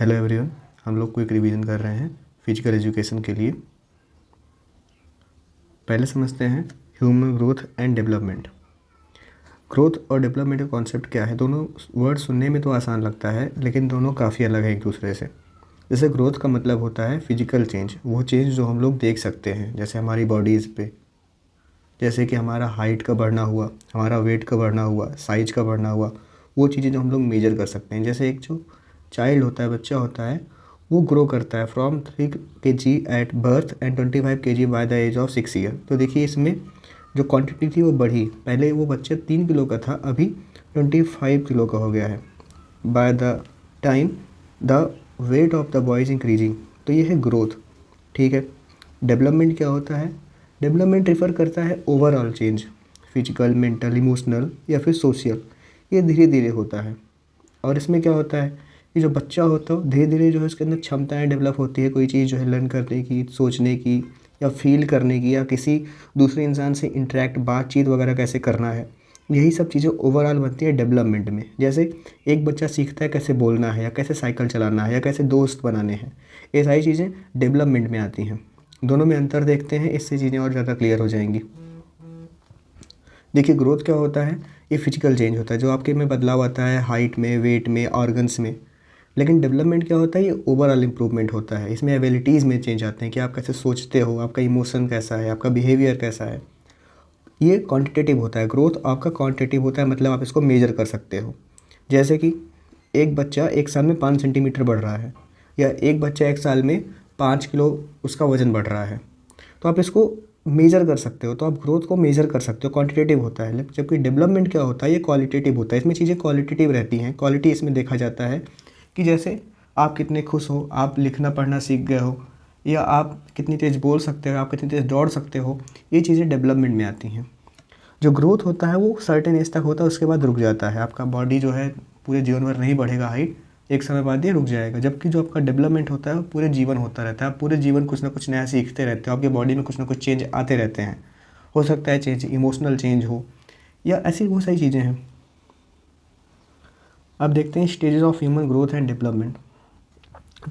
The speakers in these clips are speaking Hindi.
हेलो एवरीवन, हम लोग क्विक रिवीजन कर रहे हैं फिजिकल एजुकेशन के लिए। पहले समझते हैं human growth and development. Growth और डेवलपमेंट का कॉन्सेप्ट क्या है? दोनों वर्ड सुनने में तो आसान लगता है, लेकिन दोनों काफ़ी अलग है एक दूसरे से। जैसे ग्रोथ का मतलब होता है फिजिकल चेंज, वो चेंज जो हम लोग देख सकते हैं, जैसे हमारी बॉडीज़ पे, जैसे कि हमारा हाइट का बढ़ना हुआ, हमारा वेट का बढ़ना हुआ, साइज का बढ़ना हुआ, वो चीज़ें जो हम लोग मेजर कर सकते हैं। जैसे एक जो चाइल्ड होता है, बच्चा होता है, वो ग्रो करता है from 3 kg at birth and 25 kg by the age of 6 year. तो देखिए इसमें जो क्वांटिटी थी वो बढ़ी। पहले वो बच्चा 3 किलो का था, अभी 25 किलो का हो गया है। By the time the weight of the boy is increasing. तो ये है ग्रोथ, ठीक है। डेवलपमेंट क्या होता है? डेवलपमेंट रेफ़र करता है overall change, physical, mental, emotional या फिर सोशल। ये धीरे धीरे होता है। और इसमें क्या होता है, ये जो बच्चा होता है धीरे धीरे जो है उसके अंदर क्षमताएं डेवलप होती है, कोई चीज़ जो है लर्न करने की, सोचने की या फील करने की, या किसी दूसरे इंसान से इंटरेक्ट, बातचीत वगैरह कैसे करना है। यही सब चीज़ें ओवरऑल बनती है डेवलपमेंट में। जैसे एक बच्चा सीखता है कैसे बोलना है, या कैसे साइकिल चलाना है, या कैसे दोस्त बनाने हैं। ये सारी चीज़ें डेवलपमेंट में आती हैं। दोनों में अंतर देखते हैं, इससे चीज़ें और ज़्यादा क्लियर हो जाएंगी। देखिए ग्रोथ क्या होता है? ये फिजिकल चेंज होता है, जो आपके में बदलाव आता है हाइट में, वेट में, ऑर्गन्स में। लेकिन डेवलपमेंट क्या होता है? ये ओवरऑल इंप्रूवमेंट होता है। इसमें एबिलिटीज़ में चेंज आते हैं कि आप कैसे सोचते हो, आपका इमोशन कैसा है, आपका बिहेवियर कैसा है। ये क्वांटिटेटिव होता है। ग्रोथ आपका क्वांटिटेटिव होता है, मतलब आप इसको मेजर कर सकते हो। जैसे कि एक बच्चा 1 साल में 5 सेंटीमीटर बढ़ रहा है, या एक बच्चा 1 साल में 5 किलो उसका वज़न बढ़ रहा है, तो आप इसको मेजर कर सकते हो। तो आप ग्रोथ को मेजर कर सकते हो, क्वांटिटेटिव होता है। जबकि डेवलपमेंट क्या होता है? ये क्वालिटेटिव होता है। इसमें चीज़ें क्वालिटेटिव रहती हैं। क्वालिटी इसमें देखा जाता है कि जैसे आप कितने खुश हो, आप लिखना पढ़ना सीख गए हो, या आप कितनी तेज़ बोल सकते हो, आप कितनी तेज़ दौड़ सकते हो। ये चीज़ें डेवलपमेंट में आती हैं। जो ग्रोथ होता है वो सर्टेन एज तक होता है, उसके बाद रुक जाता है। आपका बॉडी जो है पूरे जीवन भर नहीं बढ़ेगा हाइट, एक समय बाद ये रुक जाएगा। जबकि जो आपका डेवलपमेंट होता है वो पूरे जीवन होता रहता है। आप पूरे जीवन कुछ ना कुछ नया सीखते रहते हो, आपकी बॉडी में कुछ ना कुछ चेंज आते रहते हैं। हो सकता है चेंज इमोशनल चेंज हो, या ऐसी बहुत सारी चीज़ें हैं। अब देखते हैं stages of human growth and development.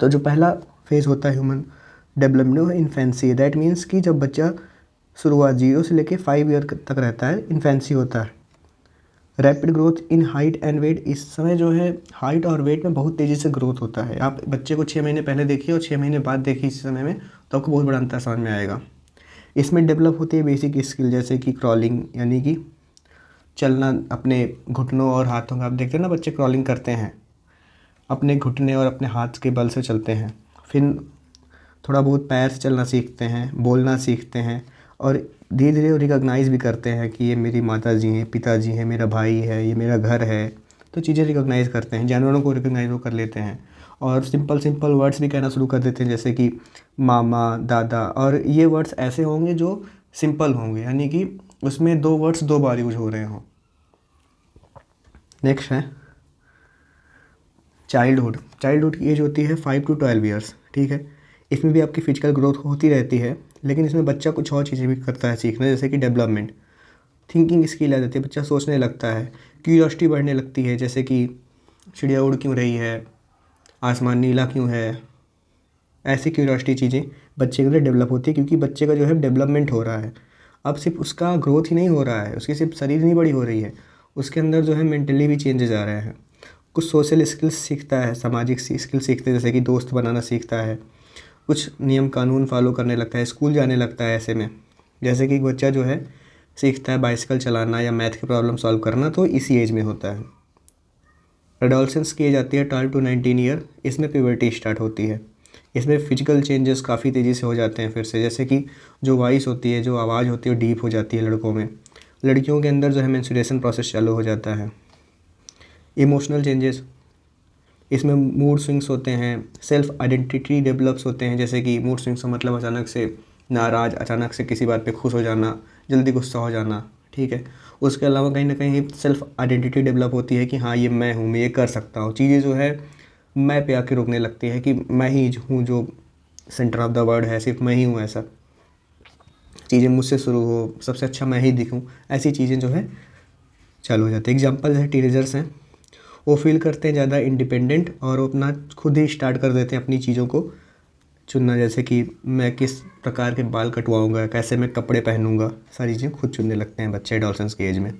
तो जो पहला फेज़ होता है ह्यूमन डेवलपमेंट, वो है इन्फेंसी। दैट मीन्स कि जब बच्चा शुरुआत 0 से लेकर 5 ईयर तक रहता है, इन्फेंसी होता है। Rapid growth in height and weight, इस समय जो है हाइट और वेट में बहुत तेज़ी से ग्रोथ होता है। आप बच्चे को 6 महीने पहले देखिए और 6 महीने बाद देखिए इस समय में, तो आपको बहुत बड़ा अंतर समझ में आएगा। इसमें डेवलप होती है बेसिक स्किल, जैसे कि क्रॉलिंग, यानी कि चलना अपने घुटनों और हाथों का। आप देखते हैं ना बच्चे क्रॉलिंग करते हैं, अपने घुटने और अपने हाथ के बल से चलते हैं। फिर थोड़ा बहुत पैर से चलना सीखते हैं, बोलना सीखते हैं, और धीरे धीरे रिकॉग्नाइज़ भी करते हैं कि ये मेरी माता जी हैं, पिताजी हैं, मेरा भाई है, ये मेरा घर है। तो चीज़ें रिकॉग्नाइज़ करते हैं, जानवरों को रिकॉग्नाइज़ वो कर लेते हैं, और सिंपल सिंपल वर्ड्स भी कहना शुरू कर देते हैं, जैसे कि मामा, दादा। और ये वर्ड्स ऐसे होंगे जो सिंपल होंगे, यानी कि उसमें 2 वर्ड्स 2 बार यूज हो रहे हों। नेक्स्ट है चाइल्डहुड। चाइल्डहुड की एज होती है 5 to 12 ईयर्स, ठीक है। इसमें भी आपकी फिजिकल ग्रोथ होती रहती है, लेकिन इसमें बच्चा कुछ और चीज़ें भी करता है सीखना, जैसे कि डेवलपमेंट। थिंकिंग स्किल आ जाती है, बच्चा सोचने लगता है, क्यूरियोसिटी बढ़ने लगती है, जैसे कि चिड़िया उड़ क्यों रही है, आसमान नीला क्यों है। ऐसी क्यूरियोसिटी चीज़ें बच्चे के अंदर डेवलप होती है, क्योंकि बच्चे का जो है डेवलपमेंट हो रहा है। अब सिर्फ उसका ग्रोथ ही नहीं हो रहा है, उसकी सिर्फ शरीर नहीं बड़ी हो रही है, उसके अंदर जो है मेंटली भी चेंजेस आ रहे हैं। कुछ सोशल स्किल्स सीखता है, सामाजिक स्किल सीखते हैं, जैसे कि दोस्त बनाना सीखता है, कुछ नियम कानून फॉलो करने लगता है, स्कूल जाने लगता है ऐसे में। जैसे कि एक बच्चा जो है सीखता है बाइसिकल चलाना या मैथ की प्रॉब्लम सॉल्व करना, तो इसी एज में होता है। एडोलसेंस की एज आती है 12 to 19 ईयर, इसमें प्यूबर्टी स्टार्ट होती है। इसमें फिजिकल चेंजेस काफ़ी तेज़ी से हो जाते हैं फिर से, जैसे कि जो वॉइस होती है, जो आवाज़ होती है, वो डीप हो जाती है लड़कों में। लड़कियों के अंदर जो है मेंस्ट्रुएशन प्रोसेस चालू हो जाता है। इमोशनल चेंजेस, इसमें मूड स्विंग्स होते हैं, सेल्फ आइडेंटिटी डेवलप्स होते हैं। जैसे कि मूड स्विंग्स का मतलब अचानक से नाराज़, अचानक से किसी बात पे खुश हो जाना, जल्दी गुस्सा हो जाना, ठीक है। उसके अलावा कहीं ना कहीं सेल्फ आइडेंटिटी डेवलप होती है कि हाँ ये मैं हूँ, मैं ये कर सकता हूँ। चीज़ें जो है मैं पे आके रुकने लगती है कि मैं ही हूँ जो सेंटर ऑफ द वर्ल्ड है, सिर्फ मैं ही हूँ ऐसा। चीज़ें मुझसे शुरू हो, सबसे अच्छा मैं ही दिखूँ, ऐसी चीज़ें जो है चालू हो जाती है। एग्जाम्पल है टीनेजर्स हैं, वो फील करते हैं ज़्यादा इंडिपेंडेंट और वो अपना खुद ही स्टार्ट कर देते हैं अपनी चीज़ों को चुनना, जैसे कि मैं किस प्रकार के बाल कटवाऊँगा, कैसे मैं कपड़े पहनूँगा, सारी चीज़ें खुद चुनने लगते हैं बच्चे एडोलसेंस की एज में।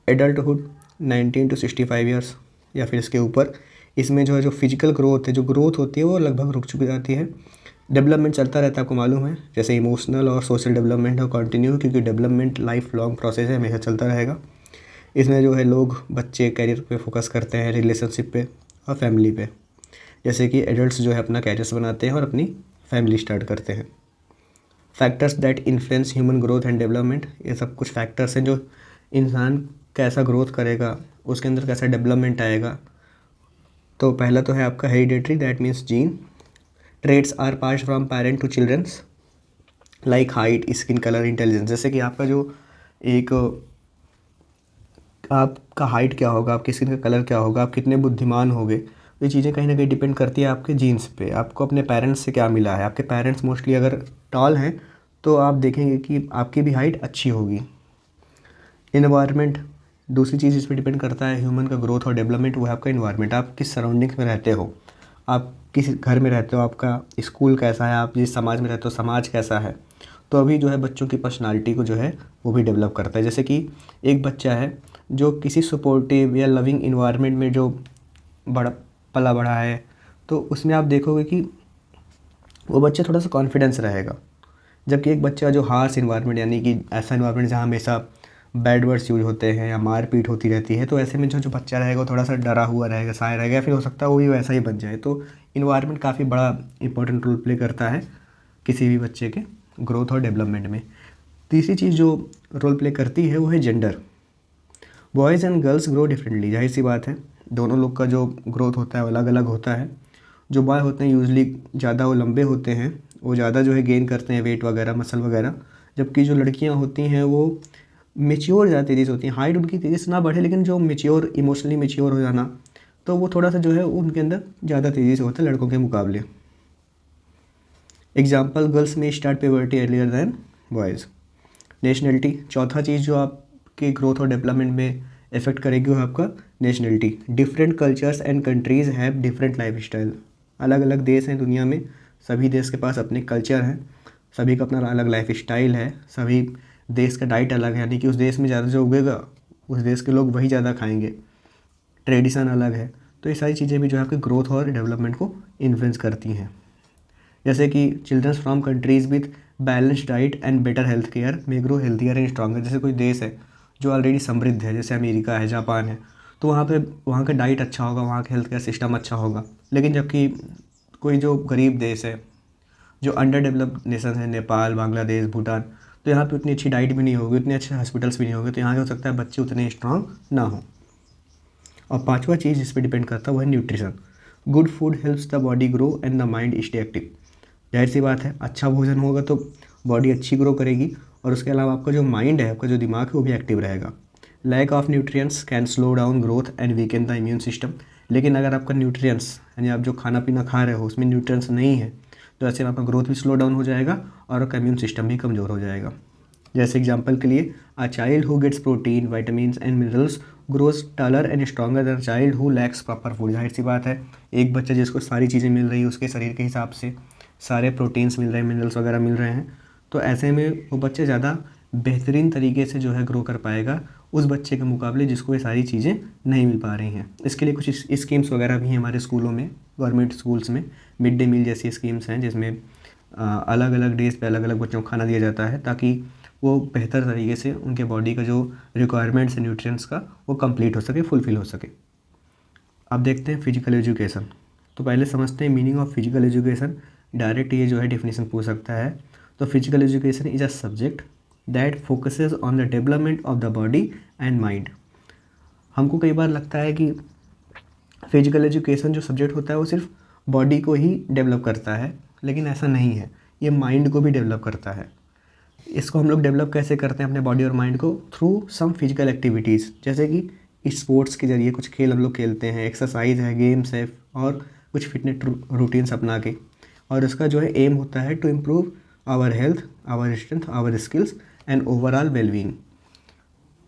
एडल्टहुड 19 to 65 ईयर्स या फिर इसके ऊपर, इसमें जो है जो फिजिकल ग्रोथ है, जो ग्रोथ होती है वो लगभग रुक चुकी जाती है। डेवलपमेंट चलता रहता है, आपको मालूम है, जैसे इमोशनल और सोशल डेवलपमेंट है कंटिन्यू, क्योंकि डेवलपमेंट लाइफ लॉन्ग प्रोसेस है, हमेशा चलता रहेगा। इसमें जो है लोग बच्चे करियर पे फोकस करते हैं, रिलेशनशिप पे और फैमिली पे, जैसे कि एडल्ट्स जो है अपना कैरियर्स बनाते हैं और अपनी फैमिली स्टार्ट करते हैं। Factors that influence human growth and development, ये सब कुछ फैक्टर्स हैं जो इंसान कैसा ग्रोथ करेगा, उसके अंदर कैसा डेवलपमेंट आएगा। तो पहला तो है आपका hereditary, that means gene. Traits are pass from parent to childrens like height, skin colour, intelligence. जैसे कि आपका जो एक आपका हाइट क्या होगा, आपकी स्किन का कलर क्या होगा, आप कितने बुद्धिमान होगे, ये चीज़ें कहीं ना कहीं डिपेंड करती है आपके जीन्स पे। आपको अपने पेरेंट्स से क्या मिला है, आपके पेरेंट्स मोस्टली अगर टॉल हैं तो आप देखेंगे कि आपकी भी हाइट अच्छी होगी। इन्वायरमेंट दूसरी चीज़ इस पर डिपेंड करता है ह्यूमन का ग्रोथ और डेवलपमेंट, वो है आपका इन्वायरमेंट। आप किस सराउंडिंग्स में रहते हो, आप किस घर में रहते हो, आपका स्कूल कैसा है, आप जिस समाज में रहते हो समाज कैसा है, तो अभी जो है बच्चों की पर्सनालिटी को जो है वो भी डेवलप करता है। जैसे कि एक बच्चा है जो किसी सपोर्टिव या लविंग इन्वायरमेंट में जो बड़ा पला बड़ा है, तो उसमें आप देखोगे कि वो बच्चा थोड़ा सा कॉन्फिडेंस रहेगा। जबकि एक बच्चा जो हार्श इन्वायरमेंट, यानी कि ऐसा इन्वायरमेंट जहाँ हमेशा बैड वर्ड्स यूज होते हैं या मारपीट होती रहती है, तो ऐसे में जो जो बच्चा रहेगा वो थोड़ा सा डरा हुआ रहेगा, शाय रहेगा, या फिर हो सकता है वो भी वैसा ही बन जाए। तो इन्वायरमेंट काफ़ी बड़ा इंपॉर्टेंट रोल प्ले करता है किसी भी बच्चे के ग्रोथ और डेवलपमेंट में। तीसरी चीज़ जो रोल प्ले करती है वो है gender. Boys and girls grow differently, जाहिर सी बात है दोनों लोग का जो ग्रोथ होता है वो अलग अलग होता है। जो बॉय होते हैं यूजली ज़्यादा वो लंबे होते हैं, वो ज़्यादा जो है गेन करते हैं वेट वगैरह, मसल वगैरह। जबकि जो लड़कियां होती हैं वो मेच्योर ज़्यादा तेज़ी से होती हैं, हाइट उनकी तेज़ी से ना बढ़े, लेकिन जो मेच्योर, इमोशनली मेच्योर हो जाना, तो वो थोड़ा सा जो है उनके अंदर ज़्यादा तेज़ी से होता है लड़कों के मुकाबले। एग्जाम्पल, गर्ल्स में start puberty earlier than boys. Nationality, चौथा चीज़ जो आपके ग्रोथ और डेवलपमेंट में इफेक्ट करेगी वो है आपका nationality. Different cultures and countries have different life style. अलग अलग देश हैं दुनिया में, सभी देश के पास अपने कल्चर हैं, सभी का अपना अलग लाइफ स्टाइल है, सभी देश का डाइट अलग है, यानी कि उस देश में ज़्यादा जो उगेगा उस देश के लोग वही ज़्यादा खाएंगे, ट्रेडिशन अलग है। तो ये सारी चीज़ें भी जो है आपके ग्रोथ और डेवलपमेंट को इन्फ्लुएंस करती हैं। जैसे कि childrens from countries with balance diet and better health care may grow healthier and stronger. जैसे कोई देश है जो ऑलरेडी समृद्ध है, जैसे अमेरिका है, जापान है, तो वहाँ का डाइट अच्छा होगा, वहाँ का हेल्थ केयर सिस्टम अच्छा होगा। लेकिन जबकि कोई जो गरीब देश है, जो अंडर डेवलप्ड नेशन है, नेपाल, बांग्लादेश, भूटान, तो यहाँ पे उतनी अच्छी डाइट भी नहीं होगी, उतने अच्छे हॉस्पिटल्स भी नहीं होंगे, तो यहाँ हो सकता है बच्चे उतने स्ट्रांग ना हो। और पांचवा चीज़ जिस पर डिपेंड करता है वो है nutrition. Good food helps the body grow and the mind stay active. जाहिर सी बात है अच्छा भोजन होगा तो बॉडी अच्छी ग्रो करेगी, और उसके अलावा आपका जो माइंड है, आपका जो दिमाग है वो भी एक्टिव रहेगा। Lack of nutrients can slow down growth and weaken the immune system. लेकिन अगर आपका न्यूट्रिएंट्स यानी आप जो खाना पीना खा रहे हो उसमें न्यूट्रिएंट्स नहीं है, तो ऐसे में आपका ग्रोथ भी स्लो डाउन हो जाएगा और आपका इम्यून सिस्टम भी कमज़ोर हो जाएगा। जैसे एग्जाम्पल के लिए, a child who gets protein, vitamin and minerals grows taller and stronger than child who lacks proper food. जाहिर सी बात है एक बच्चा जिसको सारी चीज़ें मिल रही है, उसके शरीर के हिसाब से सारे प्रोटीन्स मिल रहे हैं, मिनरल्स वगैरह मिल रहे हैं, तो ऐसे में वो बच्चे ज़्यादा बेहतरीन तरीके से जो है ग्रो कर पाएगा उस बच्चे के मुकाबले जिसको ये सारी चीज़ें नहीं मिल पा रही हैं। इसके लिए कुछ स्कीम्स वगैरह भी हैं हमारे स्कूलों में, गवर्नमेंट स्कूल्स में मिड डे मील जैसी स्कीम्स हैं, जिसमें अलग अलग डेज पे अलग अलग बच्चों को खाना दिया जाता है, ताकि वो बेहतर तरीके से उनके बॉडी का जो रिक्वायरमेंट्स है न्यूट्रिएंट्स का वो कंप्लीट हो सके, फुलफ़िल हो सके। अब देखते हैं फिजिकल एजुकेशन। तो पहले समझते हैं meaning of physical education. Direct ये जो है डेफिनेशन पूछ सकता है। तो physical education is a subject that focuses on the development of the body and mind. हमको कई बार लगता है कि फिजिकल एजुकेशन जो सब्जेक्ट होता है वो सिर्फ बॉडी को ही डेवलप करता है, लेकिन ऐसा नहीं है, ये माइंड को भी डेवलप करता है। इसको हम लोग डेवलप कैसे करते हैं अपने बॉडी और माइंड को? थ्रू सम फिजिकल एक्टिविटीज़, जैसे कि स्पोर्ट्स के जरिए कुछ खेल हम लोग खेलते हैं, एक्सरसाइज है, गेम्स है, और कुछ फिटनेस रूटीन्स अपना के, और इसका जो है एम होता है to improve our health, our strength, our skills and overall wellbeing.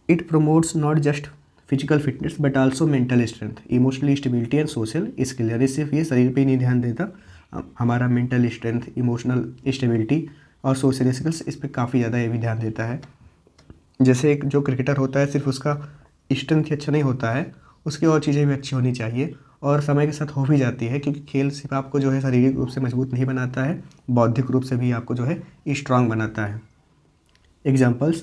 It promotes not just physical fitness but also mental strength, emotional stability and social skill. यानी सिर्फ ये शरीर पे ही नहीं ध्यान देता, हमारा मेंटल स्ट्रेंथ, इमोशनल स्टेबिलिटी और सोशल स्किल्स इस पर काफ़ी ज़्यादा ये भी ध्यान देता है। जैसे एक जो क्रिकेटर होता है सिर्फ उसका स्ट्रेंथ ही अच्छा नहीं होता है, उसकी और चीज़ें भी अच्छी होनी चाहिए और समय के साथ हो भी जाती है, क्योंकि खेल सिर्फ आपको जो है शारीरिक रूप से मजबूत नहीं बनाता है, बौद्धिक रूप से भी आपको जो है स्ट्रांग बनाता है। Examples,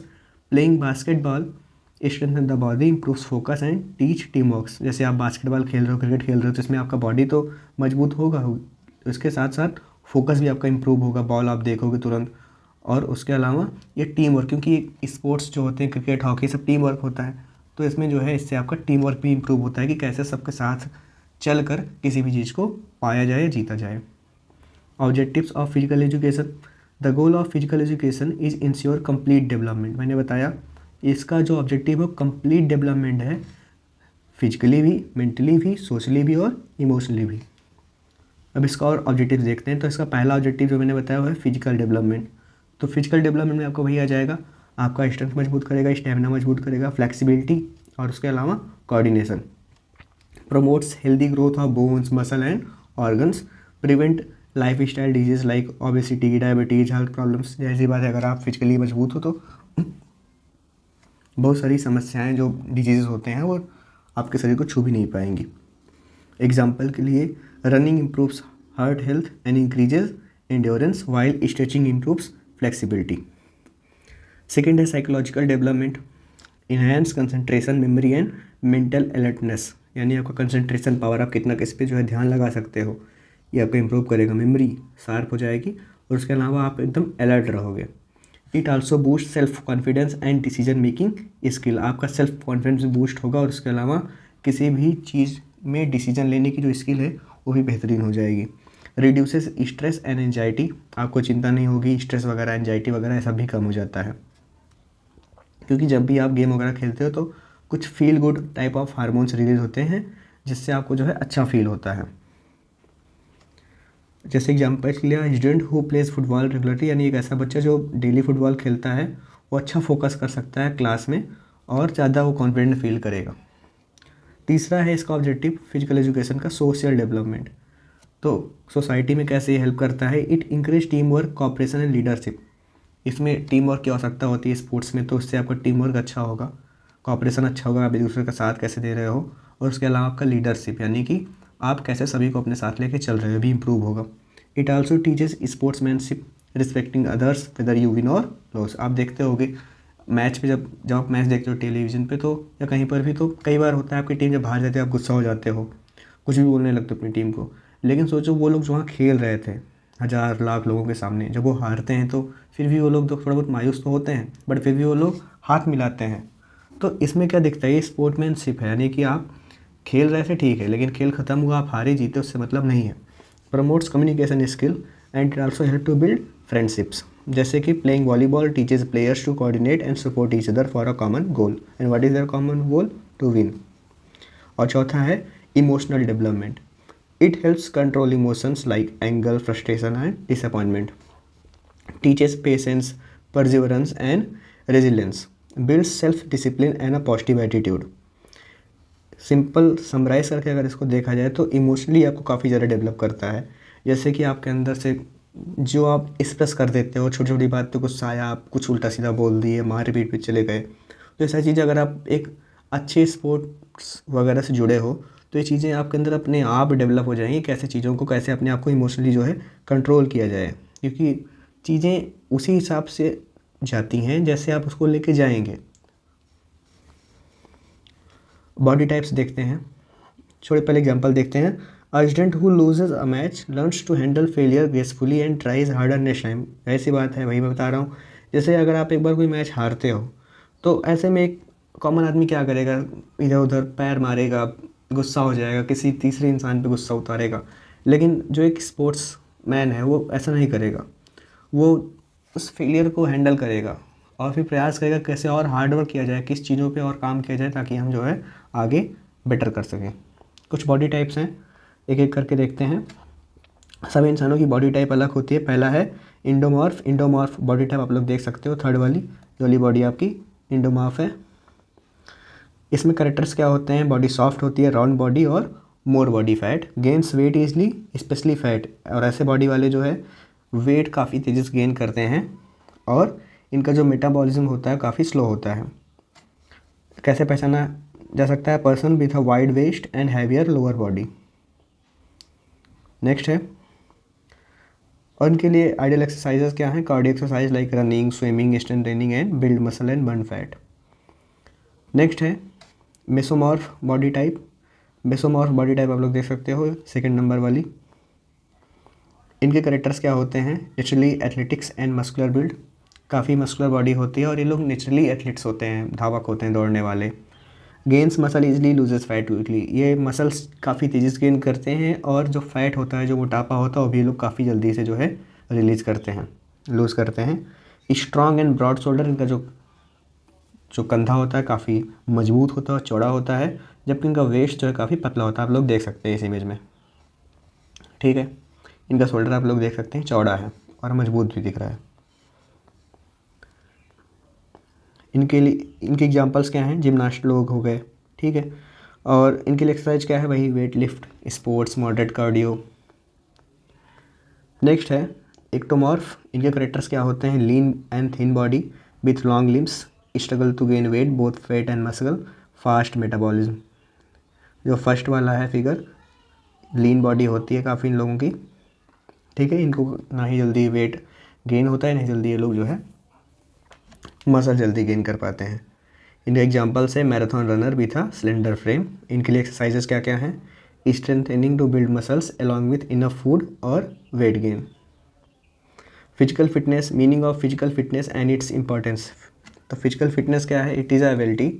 playing basketball strengthen the body, improves focus and teach team works. जैसे आप बास्केटबॉल खेल रहे हो, क्रिकेट खेल रहे हो, तो इसमें आपका बॉडी तो मजबूत होगा, उसके साथ साथ फोकस भी आपका इम्प्रूव होगा, बॉल आप देखोगे तुरंत। और उसके अलावा ये टीम वर्क, क्योंकि स्पोर्ट्स जो होते हैं क्रिकेट हॉकी सब टीम वर्क होता है, तो इसमें जो है इससे आपका टीम वर्क भी इम्प्रूव होता है कि कैसे सबके साथ चल कर किसी भी चीज़ को पाया जाए, जीता जाए। Objectives of physical education, the goal of physical education is ensure complete development. मैंने बताया इसका जो ऑब्जेक्टिव है कंप्लीट डेवलपमेंट है, फिजिकली भी, मेंटली भी, सोशली भी और इमोशनली भी। अब इसका और ऑब्जेक्टिव देखते हैं। तो इसका पहला ऑब्जेक्टिव जो मैंने बताया वो है फिजिकल डेवलपमेंट। तो फिजिकल डेवलपमेंट में आपको वही आ जाएगा, आपका स्ट्रेंथ मजबूत करेगा, स्टेमिना मजबूत करेगा, फ्लेक्सिबिलिटी और उसके अलावा coordination. Promotes healthy growth of bones, muscle and organs, prevent life style disease like obesity, diabetes, health problems. जैसी बात है, अगर आप फिजिकली मजबूत हो तो बहुत सारी समस्याएं जो डिजीज़ होते हैं वो आपके शरीर को छू भी नहीं पाएंगी। एग्जाम्पल के लिए, running improves heart health and increases endurance while stretching improves flexibility. Second है psychological development, enhance concentration, memory and mental alertness. यानी आपका कंसंट्रेशन पावर, आप कितना किस पे जो है ध्यान लगा सकते हो, ये आपका इम्प्रूव करेगा, मेमोरी शार्प हो जाएगी और उसके अलावा आप एकदम अलर्ट रहोगे। It also boost self confidence and decision making skill. आपका सेल्फ कॉन्फिडेंस बूस्ट होगा और उसके अलावा किसी भी चीज़ में डिसीजन लेने की जो स्किल है वो भी बेहतरीन हो जाएगी। रिड्यूसेस स्ट्रेस एंड एंजाइटी, आपको चिंता नहीं होगी, स्ट्रेस वगैरह, एंजाइटी वगैरह सब भी कम हो जाता है, क्योंकि जब भी आप गेम वगैरह खेलते हो तो कुछ feel good type of hormones release होते हैं जिससे आपको जो है अच्छा फील होता है। जैसे एग्जाम्पल के लिए, student who plays football regularly, यानी एक ऐसा बच्चा जो डेली फुटबॉल खेलता है वो अच्छा फोकस कर सकता है क्लास में और ज़्यादा वो कॉन्फिडेंट फील करेगा। तीसरा है इसका ऑब्जेक्टिव फिजिकल एजुकेशन का, सोशल डेवलपमेंट। तो सोसाइटी में कैसे हेल्प करता है, it encourage team work, cooperation and leadership. इसमें टीम वर्क की आवश्यकता होती है स्पोर्ट्स में, तो उससे आपका टीम वर्क अच्छा होगा, कॉपरेशन अच्छा होगा, आप एक दूसरे का साथ कैसे दे रहे हो, और उसके अलावा आपका लीडरशिप, यानी कि आप कैसे सभी को अपने साथ लेके चल रहे हो, भी इम्प्रूव होगा। It also teaches sportsmanship, respecting others whether you win और लॉस। आप देखते होगे मैच पे, जब आप मैच देखते हो टेलीविज़न पे तो या कहीं पर भी, तो कई बार होता है आपकी टीम जब हार जाती है आप गुस्सा हो जाते हो, कुछ भी बोलने लगते हो अपनी टीम को। लेकिन सोचो वो लोग जो वहाँ खेल रहे थे हज़ार लाख लोगों के सामने, जब वो हारते हैं तो फिर भी वो लोग तो थोड़ा बहुत मायूस तो होते हैं, बट फिर भी वो लोग हाथ मिलाते हैं। तो इसमें क्या दिखता है, ये स्पोर्ट्समैनशिप है, यानी कि आप खेल रहे थे ठीक है, लेकिन खेल खत्म हुआ, आप हारे जीते, उससे मतलब नहीं है। Promotes communication skill and it also help to build friendships. जैसे कि playing volleyball teaches players to coordinate and support each other for a common goal, and what is their common goal, to win. और चौथा है emotional development, it helps control emotions like anger, frustration and disappointment, teaches patience, perseverance and resilience, builds self discipline and a positive attitude. Simple summarise करके अगर इसको देखा जाए तो इमोशनली आपको काफ़ी ज़्यादा डेवलप करता है। जैसे कि आपके अंदर से जो आप एक्सप्रेस कर देते हो, छोटी छोटी बात पे गुस्सा आया, आप कुछ उल्टा सीधा बोल दिए, मार पीट पे चले गए, तो ऐसा चीज़ें अगर आप एक अच्छे स्पोर्ट्स वगैरह से जुड़े हो तो ये चीज़ें आपके अंदर अपने आप डेवलप हो जाएंगी, कैसे चीज़ों को, कैसे अपने आप को इमोशनली जो है कंट्रोल किया जाए, क्योंकि चीज़ें उसी हिसाब से जाती हैं जैसे आप उसको लेके जाएंगे। बॉडी टाइप्स देखते हैं, छोटे पहले एग्जांपल देखते हैं। A student who loses a match learns to handle failure gracefully and tries harder next time. ऐसी बात है, वही मैं बता रहा हूँ। जैसे अगर आप एक बार कोई मैच हारते हो तो ऐसे में एक कॉमन आदमी क्या करेगा, इधर उधर पैर मारेगा, गुस्सा हो जाएगा, किसी तीसरे इंसान पे गुस्सा उतारेगा। लेकिन जो एक स्पोर्ट्स मैन है वो ऐसा नहीं करेगा, वो उस फेलियर को हैंडल करेगा और फिर प्रयास करेगा कैसे और हार्ड वर्क किया जाए, किस चीज़ों पे और काम किया जाए ताकि हम जो है आगे बेटर कर सकें। कुछ बॉडी टाइप्स हैं, एक एक करके देखते हैं। सभी इंसानों की बॉडी टाइप अलग होती है। पहला है इंडोमॉर्फ। इंडोमॉर्फ बॉडी टाइप आप लोग देख सकते हो, थर्ड वाली जो वाली बॉडी आपकी इंडोमॉर्फ है। इसमें करेक्टर्स क्या होते हैं, बॉडी सॉफ्ट होती है, राउंड बॉडी और more body fat, gains weight easily specially fat, और ऐसे बॉडी वाले जो है वेट काफ़ी तेज़ी से गेन करते हैं और इनका जो मेटाबॉलिज्म होता है काफ़ी स्लो होता है। कैसे पहचाना जा सकता है, person with a wide waist and heavier lower body. Next है, और इनके लिए आइडियल एक्सरसाइजेस क्या हैं, cardio exercise like running, swimming, strength training and build muscle and burn fat. Next है mesomorph body type. Mesomorph body type आप लोग देख सकते हो सेकंड नंबर वाली। इनके करेक्टर्स क्या होते हैं, naturally athletics and muscular build, काफ़ी मस्कुलर बॉडी होती है और ये लोग नेचुरली एथलीट्स होते हैं, धावक होते हैं, दौड़ने वाले। Gains muscle easily loses fat quickly, ये मसल्स काफ़ी तेज़ी से गेन करते हैं और जो फैट होता है, जो मोटापा होता है, वो भी लोग काफ़ी जल्दी से जो है रिलीज़ करते हैं, लूज़ करते हैं। स्ट्रॉन्ग एंड ब्रॉड शोल्डर, इनका जो कंधा होता है काफ़ी मजबूत होता है और चौड़ा होता है, जबकि इनका वेस्ट जो है काफ़ी पतला होता है, आप लोग देख सकते हैं इस इमेज में। ठीक है, इनका शोल्डर आप लोग देख सकते हैं चौड़ा है और मजबूत भी दिख रहा है। इनके लिए इनके एग्जांपल्स क्या हैं, जिमनास्ट लोग हो गए। ठीक है, और इनके लिए एक्सरसाइज क्या है, वही weight lift, sports, moderate cardio. Next है एक्टोमॉर्फ, इनके करेक्टर्स क्या होते हैं, lean and thin body with long limbs, struggle to gain weight both fat and muscle, fast metabolism. जो फर्स्ट वाला है फिगर, लीन बॉडी होती है काफ़ी इन लोगों की। ठीक है, इनको ना ही जल्दी वेट गेन होता है, ना ही जल्दी ये लोग जो है मसल जल्दी गेन कर पाते हैं। इनके एग्जांपल्स है marathon runner with a cylinder frame. इनके लिए एक्सरसाइजेस क्या क्या हैं, strength training to build muscles along with enough food और weight gain. Physical fitness, meaning of physical fitness and its importance. तो फिजिकल फिटनेस क्या है, it is a ability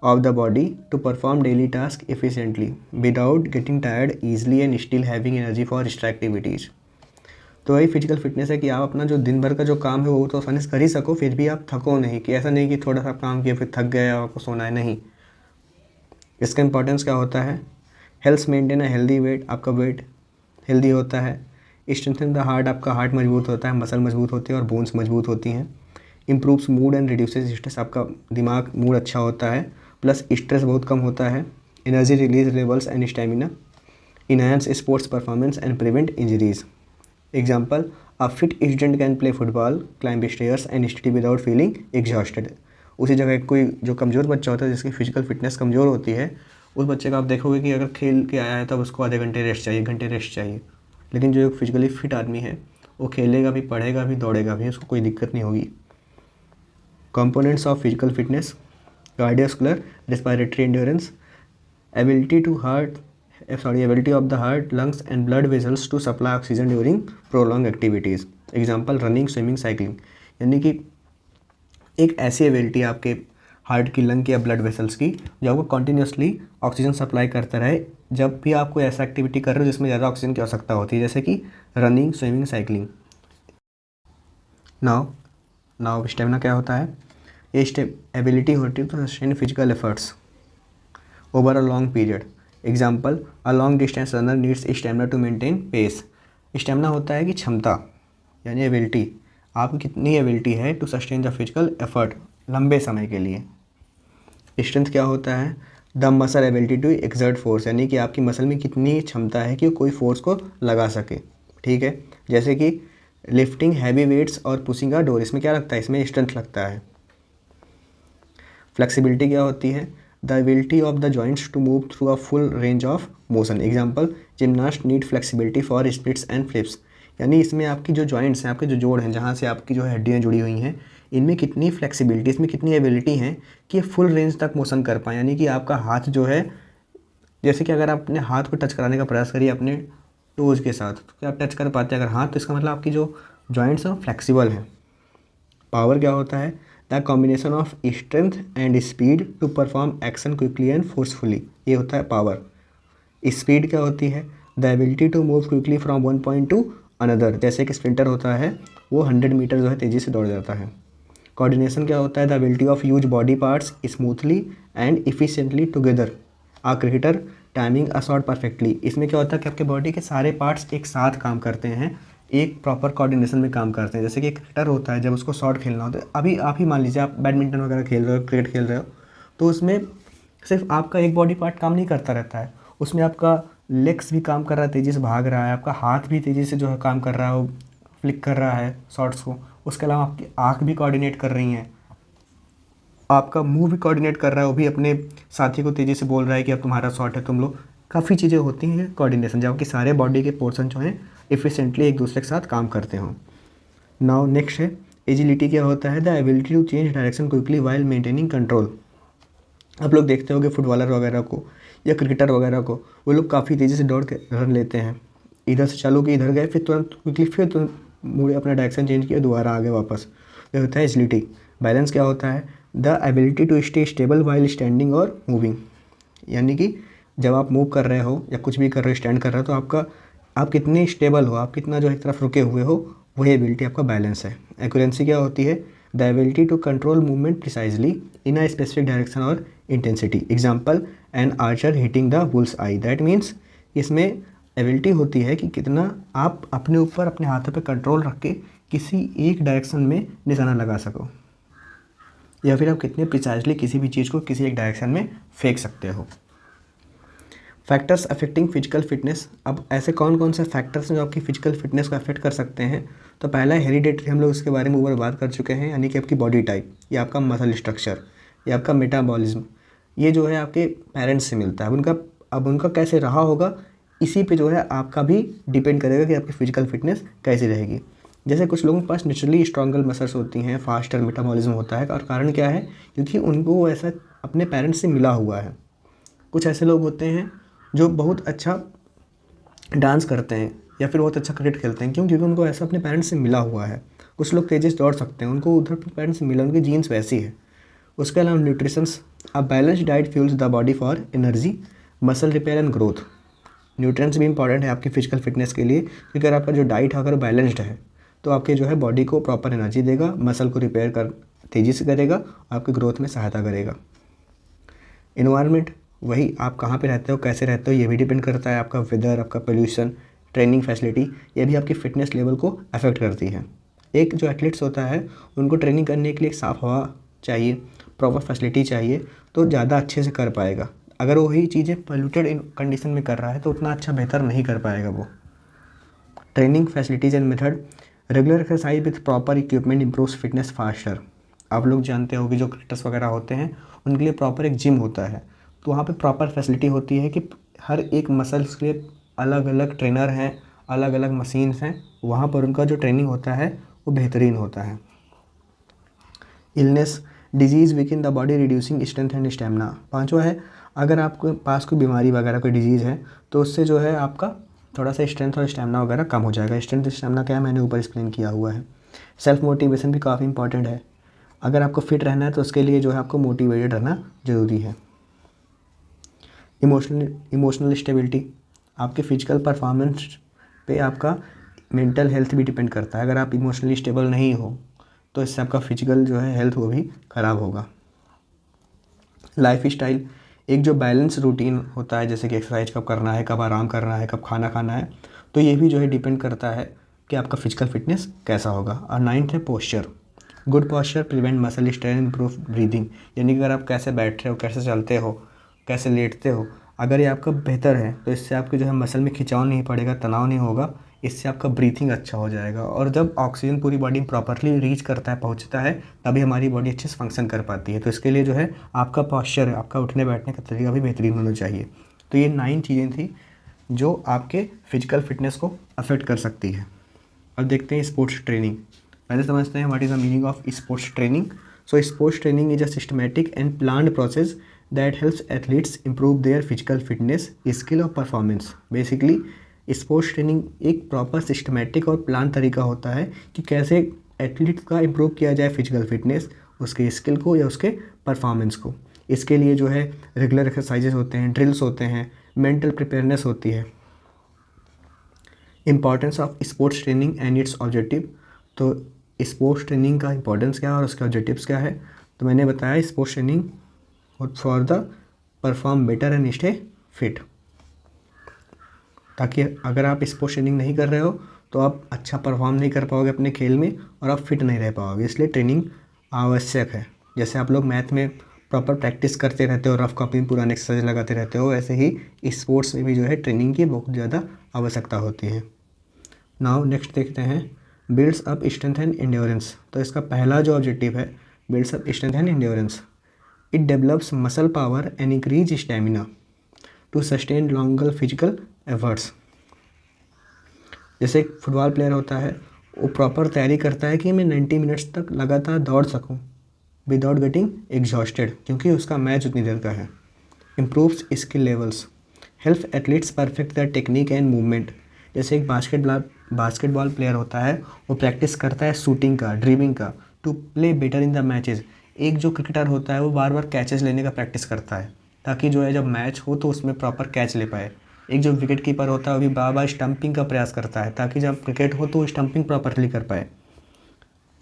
of the body to perform daily tasks efficiently without getting tired easily and still having energy for extra activities। तो वही फिजिकल फिटनेस है कि आप अपना जो दिन भर का जो काम है वो तो आसानी से कर ही सको, फिर भी आप थको नहीं, कि ऐसा नहीं कि थोड़ा सा काम किया फिर थक गए और आपको सोना है, नहीं। इसका इंपॉर्टेंस क्या होता है, health maintain a healthy weight, आपका वेट हेल्दी होता है। स्ट्रेंथन द हार्ट, आपका हार्ट मजबूत होता है, मसल मजबूत होती है और बोन्स मजबूत होती हैं। Improves mood and reduces stress, आपका दिमाग मूड अच्छा होता है, प्लस स्ट्रेस बहुत कम होता है। Energy release levels and stamina, enhance sports performance and prevent injuries. Example, a fit student can play football, climb stairs and study without feeling exhausted. उसी जगह कोई जो कमज़ोर बच्चा होता है, जिसकी फिजिकल फिटनेस कमज़ोर होती है, उस बच्चे का आप देखोगे कि अगर खेल के आया है तब उसको आधे घंटे रेस्ट चाहिए, 1 घंटे रेस्ट चाहिए। लेकिन जो एक फिजिकली फिट आदमी है वो खेलेगा भी, पढ़ेगा भी, दौड़ेगा भी, उसको कोई दिक्कत नहीं होगी। Components of physical fitness, cardiovascular, respiratory endurance, ability of the heart, lungs and blood vessels to supply oxygen during prolonged activities। Example, running, swimming, cycling. यानी कि एक ऐसी एबिलिटी आपके हार्ट की, लंग की या ब्लड वेसल्स की, जो आपको कंटिन्यूसली ऑक्सीजन सप्लाई करता रहे जब भी आप कोई ऐसा एक्टिविटी कर रहे हो जिसमें ज़्यादा ऑक्सीजन की आवश्यकता होती है, जैसे कि running, swimming, cycling. Now stamina क्या होता है, ये एबिलिटी होती है to sustain physical efforts over a long period. Example, a long distance runner needs stamina to maintain pace. Stamina होता है कि क्षमता, यानी एबिलिटी, आपकी कितनी एबिलिटी है to sustain the physical effort, लंबे समय के लिए। स्ट्रेंथ क्या होता है, the muscle ability to exert force, यानी कि आपकी मसल में कितनी क्षमता है कि कोई फोर्स को लगा सके। ठीक है, जैसे कि लिफ्टिंग हैवी वेट्स और पुशिंग अ डोर, इसमें क्या लगता है, इसमें स्ट्रेंथ लगता है। फ्लेक्सिबिलिटी क्या होती है, the ability of the joints to move through a full range of motion. Example, gymnast need flexibility for splits and flips. यानी इसमें आपकी जो जॉइंट्स हैं, आपके जो जोड़ हैं, जहाँ से आपकी जो हड्डियाँ जुड़ी हुई हैं, इनमें कितनी फ्लेक्सिबिलिटी, इसमें कितनी एबिलिटी है कि ये फुल रेंज तक मोशन कर पाएँ। यानी कि आपका हाथ जो है, जैसे कि अगर आप अपने हाथ को टच कराने का प्रयास करिए अपने टोज़ के साथ, तो क्या आप टच कर पाते हैं अगर हाथ, तो इसका मतलब आपकी जो जॉइंट्स हैं फ्लेक्सिबल हैं। पावर क्या होता है, the combination of strength and speed to perform action quickly and forcefully, ये होता है पावर। स्पीड क्या होती है, the ability to move quickly from one point to another, जैसे कि स्प्रिंटर होता है वो 100 मीटर जो है तेज़ी से दौड़ जाता है। कोऑर्डिनेशन क्या होता है, the ability of use body parts smoothly and efficiently together, a cricketer timing a shot perfectly. इसमें क्या होता है कि आपके बॉडी के सारे पार्ट्स एक साथ काम करते हैं, एक प्रॉपर कोऑर्डिनेशन में काम करते हैं। जैसे कि एक क्रिकेटर होता है, जब उसको शॉट खेलना होता है, अभी आप ही मान लीजिए आप बैडमिंटन वगैरह खेल रहे हो, क्रिकेट खेल रहे हो, तो उसमें सिर्फ आपका एक बॉडी पार्ट काम नहीं करता रहता है, उसमें आपका लेग्स भी काम कर रहा है, तेज़ी से भाग रहा है, आपका हाथ भी तेज़ी से जो है काम कर रहा है, वो फ्लिक कर रहा है शॉट्स को, उसके अलावा आपकी आँख भी कोऑर्डिनेट कर रही हैं, आपका मुंह भी कोऑर्डिनेट कर रहा है, वो भी अपने साथी को तेज़ी से बोल रहा है कि अब तुम्हारा शॉट है, तुम लोग, काफ़ी चीज़ें होती हैं कोऑर्डिनेशन, जबकि सारे बॉडी के पोर्शन जो हैं एफिशिएंटली एक दूसरे के साथ काम करते हों। नाउ नेक्स्ट है एजिलिटी। क्या होता है? The ability to change direction quickly while maintaining control. आप लोग देखते होंगे फुटबॉलर वगैरह को या क्रिकेटर वगैरह को, वो लोग काफ़ी तेज़ी से दौड़ के रन लेते हैं, इधर से चालू कि इधर गए, फिर तुरंत क्विकली फिर तुरंत मुड़े, अपना डायरेक्शन चेंज किया, दोबारा आगे वापस। ये होता है एजिलिटी। बैलेंस क्या होता है? The ability to stay stable while standing और मूविंग। यानी कि जब आप मूव कर रहे हो या कुछ भी कर रहे हो, स्टैंड कर रहे हो, तो आप कितने स्टेबल हो, आप कितना जो एक तरफ रुके हुए हो, वही एबिलिटी आपका बैलेंस है। एक्यूरेंसी क्या होती है? The ability to control movement precisely in a specific direction और intensity. Example, an archer hitting the bull's eye. That means इसमें एबिलिटी होती है कि कितना आप अपने ऊपर अपने हाथों पे कंट्रोल रख के किसी एक डायरेक्शन में निशाना लगा सको, या फिर आप कितने प्रिसाइजली किसी भी चीज़ को किसी एक डायरेक्शन में फेंक सकते हो। Factors affecting physical fitness. अब ऐसे कौन कौन से फैक्टर्स हैं जो आपकी फिजिकल फिटनेस को अफेक्ट कर सकते हैं? तो पहला है हेरिडेटरी, हम लोग इसके बारे में ऊपर बात कर चुके हैं, यानी कि आपकी बॉडी टाइप या आपका मसल स्ट्रक्चर या आपका मेटाबॉलिज्म, ये जो है आपके पेरेंट्स से मिलता है। अब उनका कैसे रहा होगा, इसी पे जो है आपका भी डिपेंड करेगा कि आपकी फिजिकल फिटनेस कैसी रहेगी। जैसे कुछ लोगों के पास नेचुरली स्ट्रॉन्गर मसल्स होती हैं, फास्टर मेटाबॉलिज्म होता है, और कारण क्या है? क्योंकि उनको ऐसा अपने पेरेंट्स से मिला हुआ है। कुछ ऐसे लोग होते हैं जो बहुत अच्छा डांस करते हैं या फिर बहुत अच्छा क्रिकेट खेलते हैं, क्यों? क्योंकि उनको ऐसा अपने पेरेंट्स से मिला हुआ है। कुछ लोग तेज़ी से दौड़ सकते हैं, उनको उधर पेरेंट्स से मिला, उनकी जीन्स वैसी है। उसके अलावा nutritions. A balanced diet fuels the body for energy, muscle repair and growth. Nutrients भी इंपॉर्टेंट है आपकी फिजिकल फिटनेस के लिए, क्योंकि अगर आपका जो डाइट अगर बैलेंस्ड है तो आपके जो है बॉडी को प्रॉपर एनर्जी देगा, मसल को रिपेयर कर तेज़ी से करेगा, आपकी ग्रोथ में सहायता करेगा। इन्वायरमेंट, वही आप कहाँ पे रहते हो, कैसे रहते हो, ये भी डिपेंड करता है। आपका वेदर, आपका पोल्यूशन, ट्रेनिंग फैसिलिटी, ये भी आपकी फ़िटनेस लेवल को अफेक्ट करती है। एक जो एथलीट्स होता है, उनको ट्रेनिंग करने के लिए एक साफ़ हवा चाहिए, प्रॉपर फैसिलिटी चाहिए, तो ज़्यादा अच्छे से कर पाएगा। अगर वही चीज़ें पोल्यूटेड कंडीशन में कर रहा है तो उतना अच्छा बेहतर नहीं कर पाएगा वो। Training facilities and method. Regular exercise with proper equipment improves fitness faster. आप लोग जानते हो कि जो क्रिकेटर्स वगैरह होते हैं, उनके लिए प्रॉपर एक जिम होता है, तो वहाँ पे प्रॉपर फैसिलिटी होती है कि हर एक मसल्स के लिए अलग अलग ट्रेनर हैं, अलग अलग मशीन्स हैं, वहाँ पर उनका जो ट्रेनिंग होता है वो बेहतरीन होता है। Illness, disease weaken the body reducing strength and stamina. पांचवा है, अगर आपके पास कोई बीमारी वगैरह कोई डिजीज़ है तो उससे जो है आपका थोड़ा सा स्ट्रेंथ और स्टेमिना वगैरह कम हो जाएगा। स्ट्रेंथ स्टेमिना क्या है, मैंने ऊपर एक्सप्लेन किया हुआ है। सेल्फ मोटिवेशन भी काफ़ी इंपॉर्टेंट है। अगर आपको फिट रहना है तो उसके लिए जो है आपको मोटिवेटेड रहना ज़रूरी है। इमोशनल स्टेबिलिटी, आपके फिजिकल परफॉर्मेंस पे आपका मेंटल हेल्थ भी डिपेंड करता है। अगर आप इमोशनली स्टेबल नहीं हो तो इससे आपका फिजिकल जो है हेल्थ वो भी ख़राब होगा। लाइफ स्टाइल, एक जो बैलेंस रूटीन होता है, जैसे कि एक्सरसाइज कब करना है, कब आराम करना है, कब खाना खाना है, तो ये भी जो है डिपेंड करता है कि आपका फिजिकल फिटनेस कैसा होगा। और 9th है posture. Good posture prevent muscle strain, improve breathing. यानी कि अगर आप कैसे बैठ रहे हो, कैसे चलते हो, कैसे लेटते हो, अगर ये आपका बेहतर है तो इससे आपके जो है मसल में खिंचाव नहीं पड़ेगा, तनाव नहीं होगा, इससे आपका ब्रीथिंग अच्छा हो जाएगा। और जब ऑक्सीजन पूरी बॉडी में प्रॉपरली रीच करता है, पहुंचता है, तभी हमारी बॉडी अच्छे से फंक्शन कर पाती है। तो इसके लिए जो है आपका पॉस्चर है, आपका उठने बैठने का तरीका भी बेहतरीन होना चाहिए। तो ये 9 चीज़ें थी जो आपके फिजिकल फिटनेस को अफेक्ट कर सकती है। अब देखते हैं स्पोर्ट्स ट्रेनिंग। पहले समझते हैं what is the meaning of sports training. So sports training is a systematic and planned process that helps athletes improve their physical fitness, skill और परफॉर्मेंस। बेसिकली स्पोर्ट्स ट्रेनिंग एक प्रॉपर सिस्टमैटिक और प्लान तरीका होता है कि कैसे एथलीट का इम्प्रूव किया जाए फिजिकल फिटनेस, उसके स्किल को या उसके परफॉर्मेंस को। इसके लिए जो है रेगुलर एक्सरसाइजेज होते हैं, ड्रिल्स होते हैं, मेंटल प्रिपेयरनेस होती है। Importance of sports training and it's objective. तो स्पोर्ट्स ट्रेनिंग का इंपॉर्टेंस क्या है और उसके ऑब्जेक्टिव्स क्या है? तो मैंने बताया sports training for the perform better and stay fit, ताकि अगर आप स्पोर्ट्स ट्रेनिंग नहीं कर रहे हो तो आप अच्छा परफॉर्म नहीं कर पाओगे अपने खेल में और आप फिट नहीं रह पाओगे, इसलिए ट्रेनिंग आवश्यक है। जैसे आप लोग मैथ में प्रॉपर प्रैक्टिस करते रहते हो, रफ कॉपी में पुराने एक्सरसाइज लगाते रहते हो, वैसे ही स्पोर्ट्स में भी जो है ट्रेनिंग की बहुत ज़्यादा आवश्यकता होती है। नाउ नेक्स्ट देखते हैं builds up strength and endurance. तो इसका पहला जो ऑब्जेक्टिव है builds up strength and endurance. It develops muscle power and increase stamina to sustain longer physical efforts. जैसे एक फुटबॉल प्लेयर होता है, वो प्रॉपर तैयारी करता है कि मैं 90 मिनट्स तक लगातार दौड़ सकूं विदाउट गेटिंग एग्जॉस्टेड, क्योंकि उसका मैच उतनी देर का है। Improves skill levels, help athletes perfect the technique and movement. जैसे एक बास्केटबॉल प्लेयर होता है, वो प्रैक्टिस करता है शूटिंग का, ड्रिबिंग का, to play better in the matches. एक जो क्रिकेटर होता है वो बार बार कैचेस लेने का प्रैक्टिस करता है, ताकि जो है जब मैच हो तो उसमें प्रॉपर कैच ले पाए। एक जो विकेट कीपर होता है वो भी बार बार स्टंपिंग का प्रयास करता है, ताकि जब क्रिकेट हो तो स्टंपिंग प्रॉपरली कर पाए।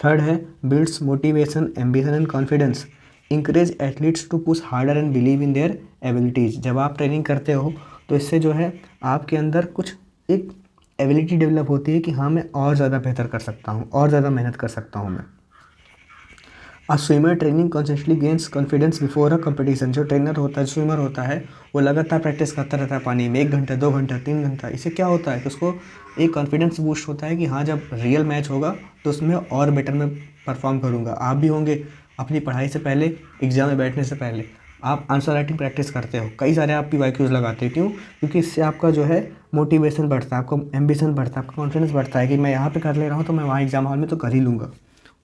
थर्ड है builds motivation, ambition and confidence, encourage athletes to push harder and believe in their abilities. जब आप ट्रेनिंग करते हो तो इससे जो है आपके अंदर कुछ एक एबिलिटी डेवलप होती है कि हाँ मैं और ज़्यादा बेहतर कर सकता हूँ, और ज़्यादा मेहनत कर सकता हूँ मैं। अ swimmer training constantly gains confidence before a competition. जो ट्रेनर होता है, स्विमर होता है, वो लगातार प्रैक्टिस करता रहता है पानी में 1 घंटा 2 घंटा 3 घंटा। इससे क्या होता है कि उसको एक कॉन्फिडेंस बूस्ट होता है कि हाँ जब रियल मैच होगा तो उसमें और बेटर मैं परफॉर्म करूँगा। आप भी होंगे अपनी पढ़ाई से पहले, एग्जाम में बैठने से पहले आप आंसर राइटिंग प्रैक्टिस करते हो, कई सारे आप PYQs लगाते हो। क्यों? क्योंकि इससे आपका जो है मोटिवेशन बढ़ता है, आपका एम्बिशन बढ़ता है, आपका कॉन्फिडेंस बढ़ता है कि मैं यहाँ पे कर ले रहा हूँ तो मैं वहाँ एग्जाम हॉल में तो कर ही लूँगा।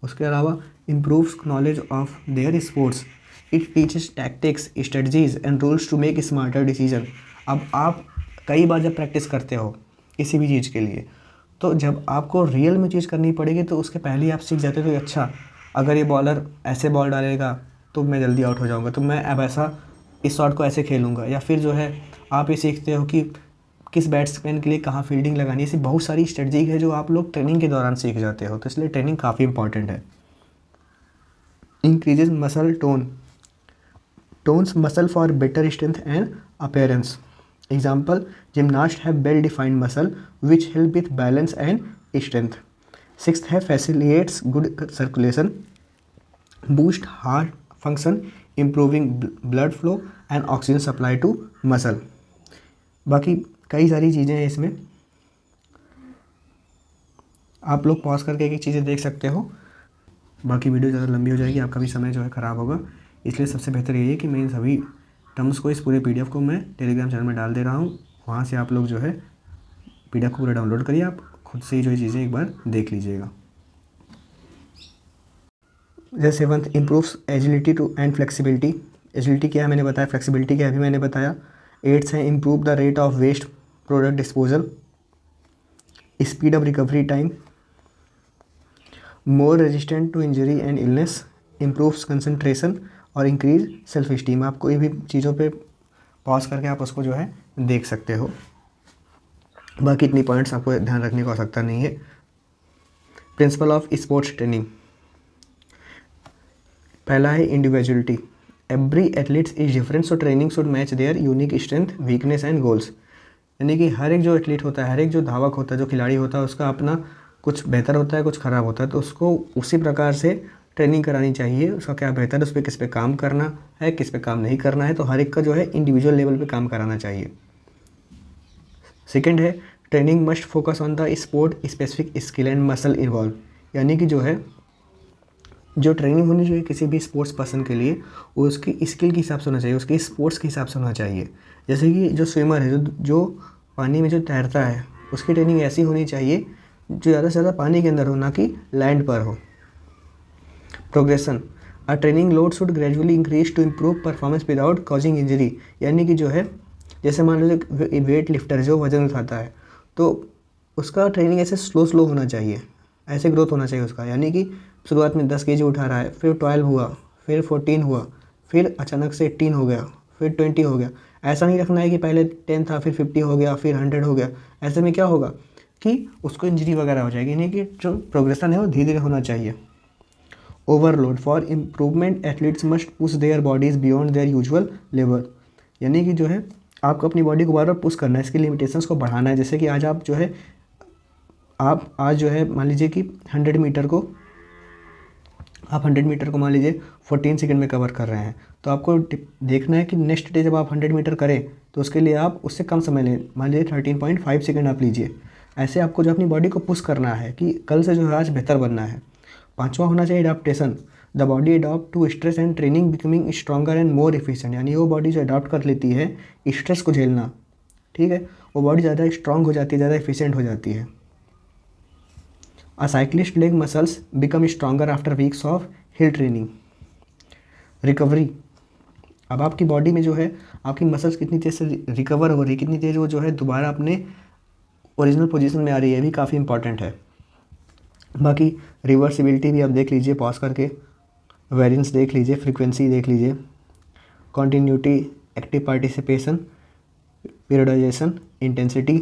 उसके अलावा improves knowledge of their sports, it teaches tactics, strategies and rules to make smarter decision. अब आप कई बार जब प्रैक्टिस करते हो किसी भी चीज़ के लिए, तो जब आपको रियल में चीज़ करनी पड़ेगी तो उसके पहले ही आप सीख जाते हो कि अच्छा अगर ये बॉलर ऐसे बॉल डालेगा तो मैं जल्दी आउट हो जाऊंगा, तो मैं अब ऐसा इस शॉट को ऐसे खेलूँगा। या फिर जो है आप ये सीखते हो कि किस बैट्समैन के लिए कहाँ फील्डिंग लगानी है। ऐसी बहुत सारी स्ट्रेटजी है जो आप लोग ट्रेनिंग के दौरान सीख जाते हो, तो इसलिए ट्रेनिंग काफ़ी इंपॉर्टेंट है। Increases muscle tones muscle for better strength and appearance. Example, gymnast have well defined muscle which help with balance and strength. Sixth है facilitates good circulation, boost heart function, improving blood flow and oxygen supply to muscle. बाकी कई सारी चीज़ें हैं इसमें, आप लोग पॉज करके एक एक चीज़ें देख सकते हो। बाकी वीडियो ज़्यादा लंबी हो जाएगी, आपका भी समय जो है ख़राब होगा, इसलिए सबसे बेहतर यही है कि मैं इन सभी टर्म्स को, इस पूरे PDF को मैं टेलीग्राम चैनल में डाल दे रहा हूँ। वहाँ से आप लोग जो है PDF को पूरा डाउनलोड करिए, आप खुद से ही जो ये चीज़ें एक बार देख लीजिएगा। जैसे seventh, improves agility too and flexibility. Agility क्या है मैंने बताया, फ्लेक्सिबिलिटी क्या है भी मैंने बताया। एट्थ है improve the rate of waste product disposal, speed of recovery time, more resistant to injury and illness, improves concentration और इंक्रीज सेल्फ स्टीम। आप कोई भी चीज़ों पे पॉज करके आप उसको जो है देख सकते हो। बाकी इतनी पॉइंट्स आपको ध्यान रखने की आवश्यकता नहीं है। प्रिंसिपल ऑफ स्पोर्ट्स ट्रेनिंग, पहला है individuality, every athletes is different, so training should match there unique strength, weakness and goals. यानी कि हर एक जो एथलीट होता है, हर एक जो धावक होता है, जो खिलाड़ी होता है, उसका अपना कुछ बेहतर होता है, कुछ ख़राब होता है, तो उसको उसी प्रकार से ट्रेनिंग करानी चाहिए। उसका क्या बेहतर है, उस पर किस पे काम करना है, किस पे काम नहीं करना है, तो हर एक का जो है इंडिविजुअल लेवल पे काम कराना चाहिए। सेकंड है training must focus on the sport specific skill and muscle involve. यानी कि जो है जो ट्रेनिंग होनी चाहिए किसी भी स्पोर्ट्स पर्सन के लिए, वो उसकी स्किल के हिसाब से होना चाहिए, उसके स्पोर्ट्स के हिसाब से होना चाहिए। जैसे कि जो स्विमर है, जो पानी में जो तैरता है, उसकी ट्रेनिंग ऐसी होनी चाहिए जो ज़्यादा से ज़्यादा पानी के अंदर हो, ना कि लैंड पर हो। Progression, a training load should gradually increase to improve performance without causing injury. यानी कि जो है जैसे मान लीजिए वेट लिफ्टर जो वजन उठाता है, तो उसका ट्रेनिंग ऐसे स्लो होना चाहिए, ऐसे ग्रोथ होना चाहिए उसका। यानी कि शुरुआत में 10 kg उठा रहा है, फिर 12 हुआ, फिर 14 हुआ, फिर अचानक से 18 हो गया, फिर 20 हो गया। ऐसा नहीं रखना है कि पहले 10 था, फिर 50 हो गया, फिर 100 हो गया। ऐसे में क्या होगा कि उसको इंजरी वगैरह हो जाएगी। यानी कि जो प्रोग्रेशन है वो धीरे धीरे होना चाहिए। Overload, for improvement athletes must push their bodies beyond their usual level. यानी कि जो है आपको अपनी बॉडी को बार बार पुश करना है, इसकी लिमिटेशंस को बढ़ाना है। जैसे कि आज आप जो है आप आज जो है मान लीजिए कि 100 मीटर को आप 100 मीटर को मान लीजिए 14 सेकंड में कवर कर रहे हैं, तो आपको देखना है कि नेक्स्ट डे जब आप 100 मीटर करें तो उसके लिए आप उससे कम समय लें, मान लीजिए 13.5 सेकंड आप लीजिए। ऐसे आपको जो अपनी बॉडी को पुश करना है कि कल से जो है आज बेहतर बनना है। पाँचवा होना चाहिए adaptation. The body adopt to stress and training becoming stronger and more efficient, यानी वो बॉडी जो अडॉप्ट कर लेती है स्ट्रेस को झेलना, ठीक है, वो बॉडी ज़्यादा स्ट्रांग हो जाती है, ज़्यादा एफिशिएंट हो जाती है। अ cyclist leg muscles become stronger after weeks of hill training. Recovery, अब आपकी बॉडी में जो है आपकी मसल्स कितनी तेज़ से रिकवर हो रही है, कितनी तेज़ वो जो है दोबारा अपने ओरिजिनल पोजीशन में आ रही है, ये भी काफ़ी इंपॉर्टेंट है। बाकी रिवर्सिबिलिटी भी आप देख लीजिए पॉज करके, वेरिएंस देख लीजिए, फ्रीक्वेंसी देख लीजिए, continuity, active participation, periodisation, intensity,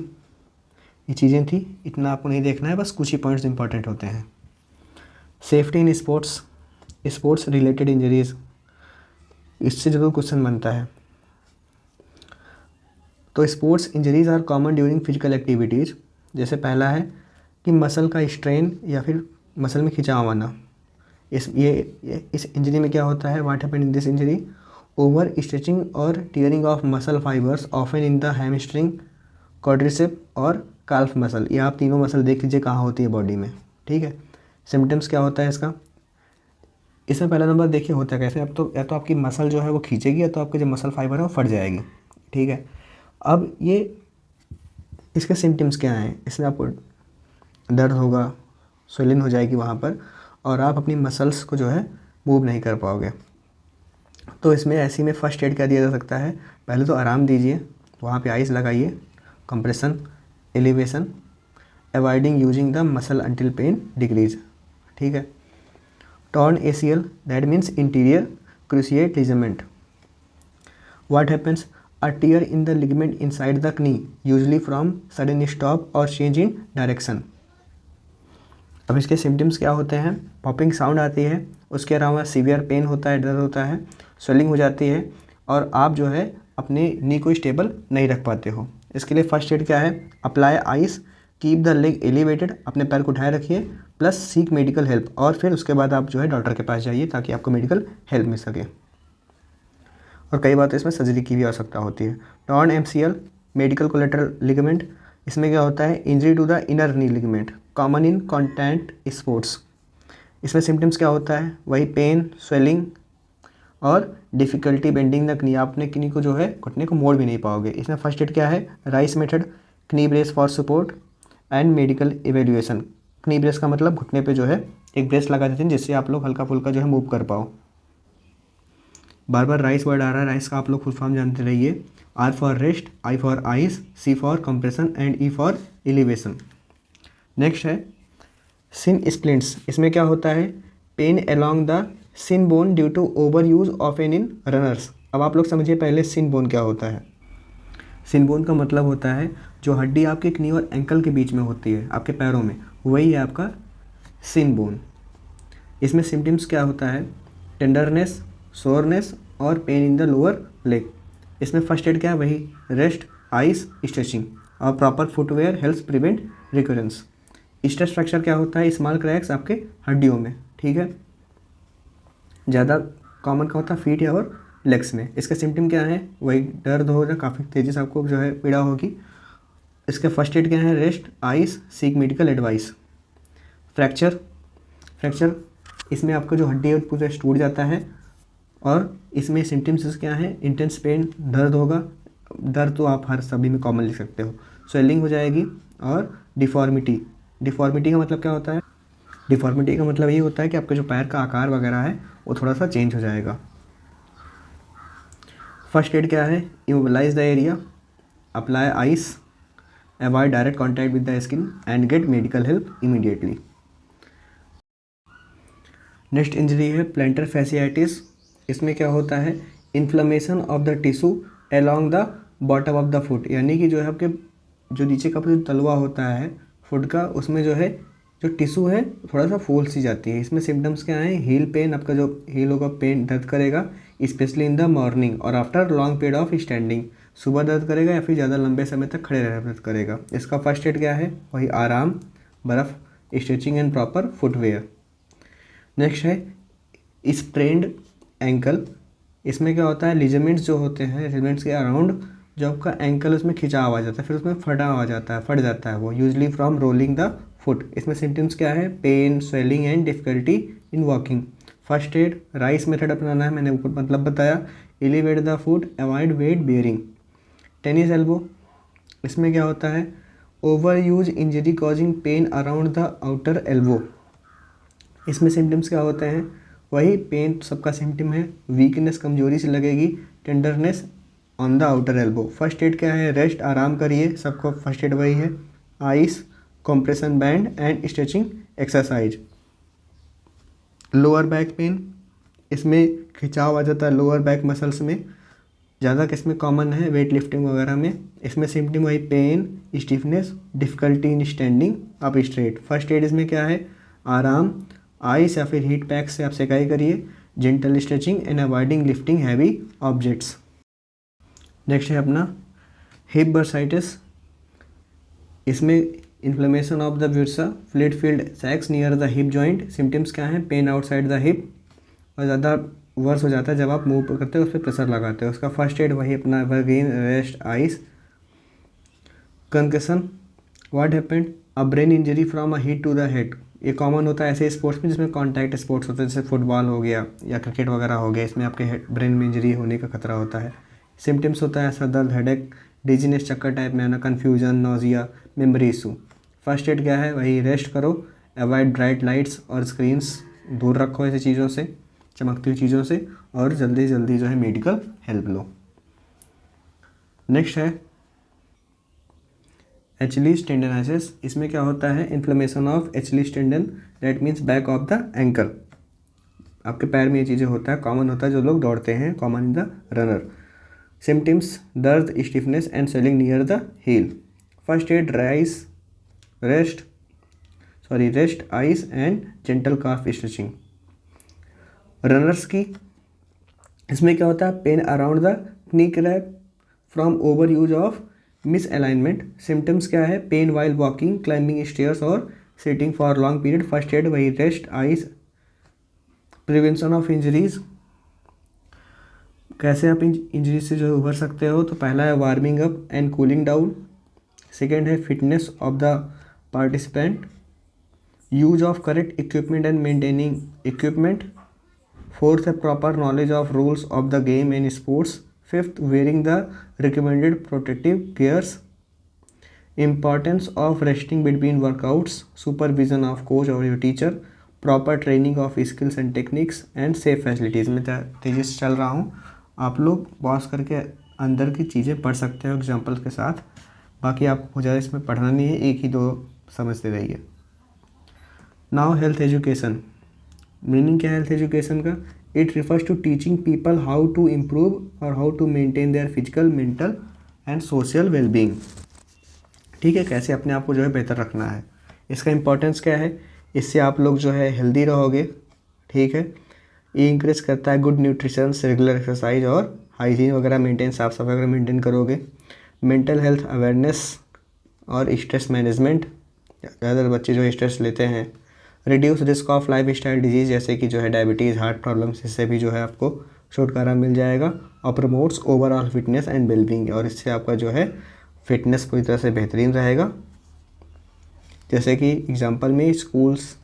ये चीज़ें थी। इतना आपको नहीं देखना है, बस कुछ ही पॉइंट्स इंपॉर्टेंट होते हैं। Safety in sports, sports related injuries, इससे जरूर क्वेश्चन बनता है। तो sports injuries are common during physical activities. जैसे पहला है कि मसल का स्ट्रेन या फिर मसल में खिंचाव आना। इस इंजरी में क्या होता है, what happened in this injury, over stretching और tearing of muscle fibres often in the hamstring, quadricep और काल्फ मसल। ये आप तीनों मसल देख लीजिए कहाँ होती है बॉडी में, ठीक है। सिम्टम्स क्या होता है इसका, इसमें पहला नंबर देखिए होता है कैसे, अब तो या तो आपकी मसल जो है वो खींचेगी या तो आपके जो मसल फाइबर है वो फट जाएगी, ठीक है। अब ये इसके सिम्टम्स क्या हैं, इसमें आपको दर्द होगा, स्वेलिंग हो जाएगी वहाँ पर, और आप अपनी मसल्स को जो है मूव नहीं कर पाओगे। तो इसमें ऐसी में फ़र्स्ट एड क्या दिया जा सकता है, पहले तो आराम दीजिए, वहाँ पे आइस लगाइए, compression, elevation, avoiding using the muscle until pain decrease, ठीक है। Torn ACL, that means interior cruciate ligament. What happens, a tear in the ligament inside the knee, usually from sudden stop or change in direction। अब इसके सिम्टम्स क्या होते हैं, पॉपिंग साउंड आती है, उसके अलावा सीवियर पेन होता है, दर्द होता है, स्वेलिंग हो जाती है, और आप जो है अपने नी को स्टेबल नहीं रख पाते हो। इसके लिए फर्स्ट एड क्या है, apply ice, keep the leg elevated, अपने पैर को उठाए रखिए, प्लस सीक मेडिकल हेल्प, और फिर उसके बाद आप जो है डॉक्टर के पास जाइए ताकि आपको मेडिकल हेल्प मिल सके। और कई बार तो इसमें सर्जरी की भी आवश्यकता होती है। Torn MCL, medical collateral ligament, इसमें क्या होता है, injury to the inner knee ligament, common in contact sports. इसमें सिम्टम्स क्या होता है, वही पेन, स्वेलिंग और डिफ़िकल्टी बेंडिंग द कनी, आप अपने कनी को जो है घुटने को मोड़ भी नहीं पाओगे। इसमें फर्स्ट एड क्या है, राइस मेथड, कनी brace for support and medical evaluation. कनी ब्रेस का मतलब घुटने पे जो है एक ब्रेस लगा देते हैं जिससे आप लोग हल्का फुल्का जो है मूव कर पाओ। बार बार राइस वर्ड आ रहा है, राइस का आप लोग फुल फॉर्म जानते रहिए, R for rest, I for ice, C for compression and E for elevation. Next है सिन स्प्लिंट्स, इसमें क्या होता है, pain along the shin bone due to over use of an in runners. अब आप लोग समझिए पहले सिन बोन क्या होता है। सिन बोन का मतलब होता है जो हड्डी आपके कनी और एंकल के बीच में होती है आपके पैरों में, वही है आपका सिन बोन। इसमें सिम्टम्स क्या होता है, टेंडरनेस, सोरनेस और pain in the lower leg. इसमें फर्स्ट एड क्या है, वही रेस्ट, आइस, स्ट्रेचिंग, और proper footwear helps prevent recurrence. Stress fracture क्या होता है, स्मॉल क्रैक्स आपके हड्डियों में, ठीक है, ज़्यादा कॉमन का होता है फीट या और लेग्स में। इसके सिम्टम क्या है, वही दर्द हो रहा, काफ़ी तेज़ी से आपको जो है पीड़ा होगी। इसके फर्स्ट एड क्या है, rest, ice, seek medical advice. Fracture, इसमें आपका जो हड्डी है पूरा टूट जाता है, और इसमें सिम्टम्स क्या है, इंटेंस पेन, दर्द होगा, दर्द तो आप हर सभी में कॉमन लिख सकते हो, स्वेलिंग हो जाएगी, और डिफॉर्मिटी का मतलब क्या होता है, डिफॉर्मिटी का मतलब ये होता है कि आपके जो पैर का आकार वगैरह है वो थोड़ा सा चेंज हो जाएगा। फर्स्ट एड क्या है, immobilise the area, apply ice, avoid direct contact with the skin and get medical help immediately. Next injury है प्लैंटर फैसियाइटिस। इसमें क्या होता है, inflammation of the tissue along the bottom of the foot, यानी कि जो है आपके जो नीचे का जो तलवा होता है फुट का, उसमें जो है जो टिश्यू है थोड़ा सा फूल सी जाती है। इसमें सिम्टम्स क्या हैं, हील पेन, आपका जो हील होगा पेन दर्द करेगा, स्पेशली इन द मॉर्निंग और after long period of standing, सुबह दर्द करेगा या फिर ज़्यादा लंबे समय तक खड़े रहकर दर्द करेगा। इसका फर्स्ट एड क्या है, वही आराम, बर्फ़, stretching and proper footwear. Next है स्प्रेन्ड एंकल, इसमें क्या होता है, लिगामेंट्स जो होते हैं लिगामेंट्स के अराउंड जो आपका एंकल उसमें खिंचाव आ जाता है, फिर उसमें फटा आ जाता है, फट जाता है वो, usually from rolling the foot. इसमें सिम्टम्स क्या है, pain, swelling and difficulty in walking. First aid, RICE method अपनाना है, मैंने ऊपर मतलब बताया। Elevate the foot, avoid weight bearing. Tennis elbow, इसमें क्या होता है, over use injury causing pain around the outer elbow. इसमें सिम्टम्स क्या होते हैं, वही पेन सबका सिम्टम है, वीकनेस कमजोरी से लगेगी, tenderness on the outer elbow. First aid क्या है, रेस्ट, आराम करिए, सबको फर्स्ट एड वही है। Ice, compression band and stretching exercise. Lower back pain, इसमें खिंचाव आ जाता है लोअर बैक मसल्स में, ज़्यादा किसमें कॉमन है, वेट लिफ्टिंग वगैरह में। इसमें सिम्टम वही pain, stiffness, difficulty in standing up straight. First aid इसमें क्या है, आराम, आइस या फिर हीट पैक से आप सेकाई करिए, gentle stretching and avoiding lifting heavy objects. Next है अपना हिप बर्साइटिस, इसमें inflammation of the bursa fluid filled sacs near the hip joint. Symptoms क्या हैं, पेन आउटसाइड द हिप, और ज़्यादा वर्स हो जाता है जब आप मूव करते हो, उस पर प्रेशर लगाते हो। उसका फर्स्ट एड वही अपना evergreen, rest, ice. Concussion, what happened, a brain injury from a hit to the head. ये कॉमन होता है ऐसे स्पोर्ट्स में जिसमें कॉन्टैक्ट स्पोर्ट्स होते हैं, जैसे फुटबॉल हो गया या क्रिकेट वगैरह हो गया, इसमें आपके ब्रेन में इंजरी होने का खतरा होता है। सिम्टम्स होता है सर दर्द, हेडेक, डिजीनेस, चक्कर टाइप में आना, confusion, nausea, memory issue. First aid क्या है, वही रेस्ट करो, अवॉइड ब्राइट लाइट्स और स्क्रीन्स, दूर रखो ऐसी चीज़ों से, चमकती हुई चीज़ों से, और जल्दी जल्दी जो है मेडिकल हेल्प लो। नेक्स्ट है एचलीस टेंडनाइसिस, इसमें क्या होता है, inflammation of Achilles tendon, that means back of the ankle. आपके पैर में ये चीज़ें होता है, कॉमन होता है जो लोग दौड़ते हैं, common in the runner. Symptoms, दर्द, stiffness and swelling near the heel. First aid, rest, ice and gentle calf stretching. Runners की, इसमें क्या होता है, pain around the kneecap from over use of misalignment. Symptoms क्या है, pain while walking, climbing stairs और sitting for long period. First aid वही rest, ice. Prevention of injuries, कैसे आप इंजरी से जो उभर सकते हो, तो पहला है warming up and cooling down. Second है fitness of the participant, use of correct equipment and maintaining equipment. Fourth है proper knowledge of rules of the game and sports. Fifth, wearing the recommended protective gears. Importance of resting between workouts, supervision of coach और your teacher, proper training of skills and techniques and safe facilities. मैं तेज़ी से चल रहा हूँ, आप लोग पॉज करके अंदर की चीज़ें पढ़ सकते हो एग्जाम्पल्स के साथ, बाकी आपको ज़्यादा इसमें पढ़ना नहीं है, एक ही दो समझते रहिए। नाउ हेल्थ एजुकेशन, मीनिंग क्या है हेल्थ एजुकेशन का, it refers to teaching people how to improve और how to maintain their physical, mental and social wellbeing. ठीक है, कैसे अपने आप को जो है बेहतर रखना है, इसका इंपॉर्टेंस क्या है, इससे आप लोग जो है हेल्दी रहोगे। ठीक है, ये इंक्रेज करता है गुड न्यूट्रिशन, रेगुलर एक्सरसाइज और हाइजीन वगैरह मेंटेन, साफ सफाई वगैरह मेंटेन करोगे। मेंटल हेल्थ अवेयरनेस और स्ट्रेस मैनेजमेंट, ज़्यादातर बच्चे जो स्ट्रेस लेते हैं। Reduce risk of life style disease, जैसे कि जो है डायबिटीज़, हार्ट प्रॉब्लम्स, इससे भी जो है आपको छुटकारा मिल जाएगा। और promotes overall fitness and wellbeing, और इससे आपका जो है फिटनेस पूरी तरह से बेहतरीन रहेगा। जैसे कि एग्जांपल में schools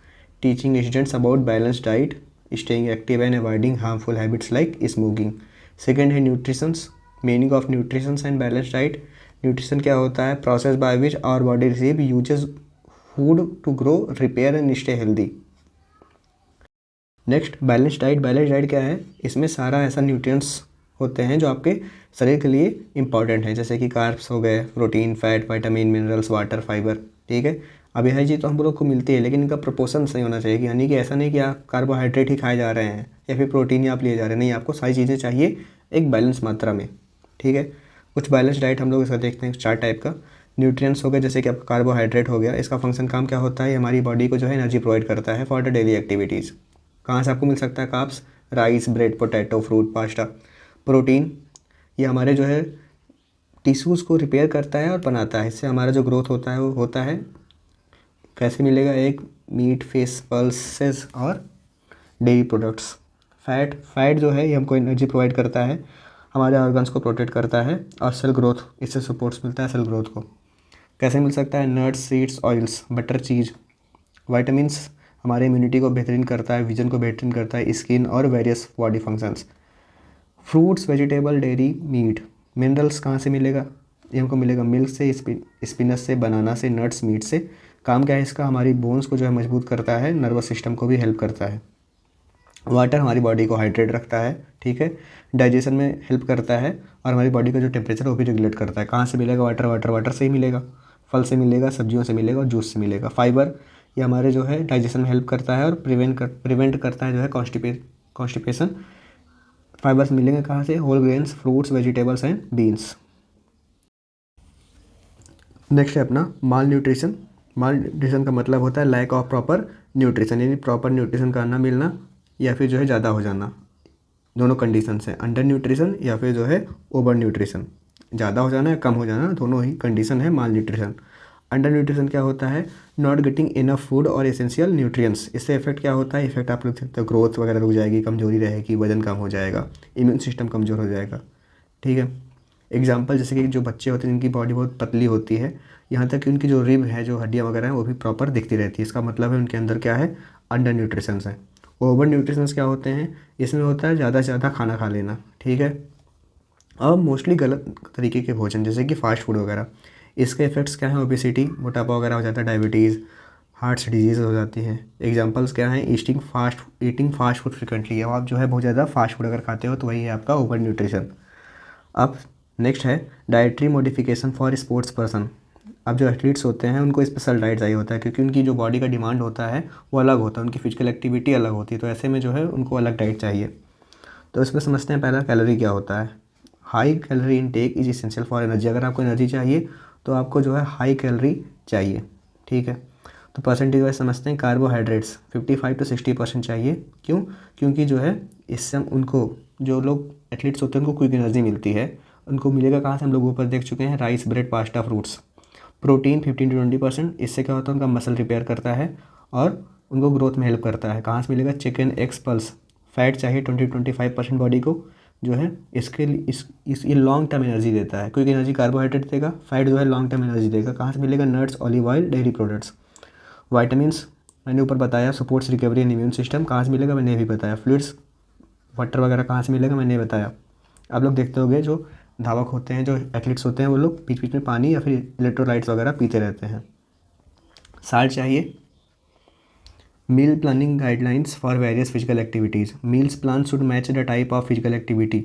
teaching students about balance diet, staying active and avoiding harmful habits like smoking. Second है nutritions, meaning of nutritions and balance diet. Nutrition क्या होता है, process by which our body receive uses food to grow, repair and stay healthy. Next balance diet, balance diet क्या है, इसमें सारा ऐसा न्यूट्रिएंट्स होते हैं जो आपके शरीर के लिए इंपॉर्टेंट है, जैसे कि कार्ब्स हो गए, protein, fat, vitamin, minerals, water, fibre. ठीक है, अब यह चीज़ तो हम लोग को मिलती है, लेकिन इनका प्रोपोर्शन सही होना चाहिए, यानी कि ऐसा नहीं कि आप कार्बोहाइड्रेट ही खाए जा रहे हैं या फिर प्रोटीन ही आप लिए जा रहे हैं, नहीं, आपको सारी चीज़ें चाहिए एक बैलेंस मात्रा में। ठीक है, कुछ बैलेंस डाइट हम लोग इसका देखते हैं, 4 टाइप का। न्यूट्रिएंट्स हो गए, जैसे कि आपका कार्बोहाइड्रेट हो गया, इसका फंक्शन काम क्या होता है, ये हमारी बॉडी को जो है एनर्जी प्रोवाइड करता है फॉर द डेली एक्टिविटीज़। कहाँ से आपको मिल सकता है, carbs, rice, bread, potato, fruit, pasta. Protein, ये हमारे जो है टिश्यूज़ को रिपेयर करता है और बनाता है, इससे हमारा जो ग्रोथ होता है वो होता है। कैसे मिलेगा, एक मीट, फिश, पल्सेस और डेयरी प्रोडक्ट्स। फैट जो है ये हमको एनर्जी प्रोवाइड करता है, हमारे ऑर्गन्स को प्रोटेक्ट करता है, और सेल ग्रोथ, इससे सपोर्ट्स मिलता है सेल ग्रोथ को। कैसे मिल सकता है? नट्स, सीड्स, ऑयल्स, बटर, चीज़। वाइटामिन्स हमारे इम्यूनिटी को बेहतरीन करता है, विजन को बेहतरीन करता है, स्किन और various body functions. Fruits, vegetable, dairy, meat. Minerals कहाँ से मिलेगा? ये हमको मिलेगा मिल्क से, स्पिनच से, बनाना से, नट्स, मीट से। काम क्या है इसका? हमारी बोन्स को जो है मजबूत करता है, नर्वस सिस्टम को भी हेल्प करता है। वाटर हमारी बॉडी को हाइड्रेट रखता है, ठीक है, डाइजेशन में हेल्प करता है, और हमारी बॉडी का जो टेम्परेचर है वो भी रेगुलेट करता है। कहाँ से मिलेगा वाटर? वाटर से ही मिलेगा, फल से मिलेगा, सब्जियों से मिलेगा, और जूस से मिलेगा। फाइबर ये हमारे जो है डाइजेशन में हेल्प करता है और प्रिवेंट करता है जो है कॉन्स्टिपेशन। फाइबर्स मिलेंगे कहाँ से? Whole grains, fruits, vegetables and beans. Next है अपना माल न्यूट्रिशन। माल न्यूट्रिशन का मतलब होता है लैक ऑफ प्रॉपर न्यूट्रिशन, यानी प्रॉपर न्यूट्रिशन का ना मिलना या फिर जो है ज़्यादा हो जाना। दोनों कंडीशन है, अंडर न्यूट्रिशन या फिर जो है ओवर न्यूट्रिशन। ज़्यादा हो जाना या कम हो जाना, दोनों ही कंडीशन है माल न्यूट्रिशन। अंडर न्यूट्रिशन क्या होता है? नॉट गेटिंग इनफ फूड और एसेंशियल न्यूट्रिएंट्स। इससे इफेक्ट क्या होता है? इफेक्ट आप लोग देखते हो, ग्रोथ वगैरह रुक जाएगी, कमजोरी रहेगी, वजन कम हो जाएगा, इम्यून सिस्टम कमज़ोर हो जाएगा, ठीक है। एग्जाम्पल जैसे कि जो बच्चे होते हैं जिनकी बॉडी बहुत पतली होती है, यहाँ तक कि उनकी जो रिब है, जो हड्डियाँ वगैरह हैं, वो भी प्रॉपर दिखती रहती है। इसका मतलब है उनके अंदर क्या है? अंडर न्यूट्रिशंस है। ओवर न्यूट्रिशंस क्या होते हैं? इसमें होता है ज़्यादा से ज़्यादा खाना खा लेना, ठीक है, और मोस्टली गलत तरीके के भोजन जैसे कि फास्ट फूड वगैरह। इसके इफेक्ट्स क्या हैं? ओबेसिटी, मोटापा वगैरह हो जाता है, डायबिटीज़, हार्ट्स डिजीज़ हो जाती हैं। एग्जांपल्स क्या हैं? Eating fast food frequently. अब आप जो है बहुत ज़्यादा फास्ट फूड अगर खाते हो तो वही है आपका ओवर न्यूट्रिशन। अब नेक्स्ट है dietary modification for sports person. अब जो एथलीट्स होते हैं उनको स्पेशल डाइट चाहिए होता है, क्योंकि उनकी जो बॉडी का डिमांड होता है वो अलग होता है, उनकी फिजिकल एक्टिविटी अलग होती है, तो ऐसे में जो है उनको अलग डाइट चाहिए। तो इसमें समझते हैं पहला कैलोरी क्या होता है। High calorie intake is essential for energy. अगर आपको एनर्जी चाहिए तो आपको जो है हाई कैलोरी चाहिए, ठीक है। तो परसेंटेज वाइज समझते हैं, कार्बोहाइड्रेट्स 55 to 60% चाहिए। क्यों? क्योंकि जो है इससे उनको, जो लोग एथलीट्स होते हैं उनको क्विक एनर्जी मिलती है। उनको मिलेगा कहाँ से? हम लोग ऊपर देख चुके हैं, rice, bread, pasta, fruits. Protein 15 to 20%, इससे क्या होता है? उनका मसल रिपेयर करता है और उनको ग्रोथ में हेल्प करता है। कहाँ से मिलेगा? Chicken, eggs, pulse. फैट चाहिए 20-25% बॉडी को, जो है इसके लिए ये लॉन्ग टर्म एनर्जी देता है। क्विक एनर्जी कार्बोहाइड्रेट देगा, फैट जो है लॉन्ग टर्म एनर्जी देगा। कहाँ से मिलेगा? Nuts, olive oil, dairy products. Vitamins मैंने ऊपर बताया, supports recovery and immune system. कहाँ से मिलेगा? मैंने भी बताया। फ्लूइड्स, वाटर वगैरह कहाँ से मिलेगा? मैंने बताया। आप लोग देखते होंगे जो धावक होते हैं, जो एथलीट्स होते हैं, वो लोग बीच बीच में पानी या फिर इलेक्ट्रोलाइट्स वगैरह पीते रहते हैं। साल्ट चाहिए। Meal planning guidelines for various physical activities. Meals plan should match the type of physical activity,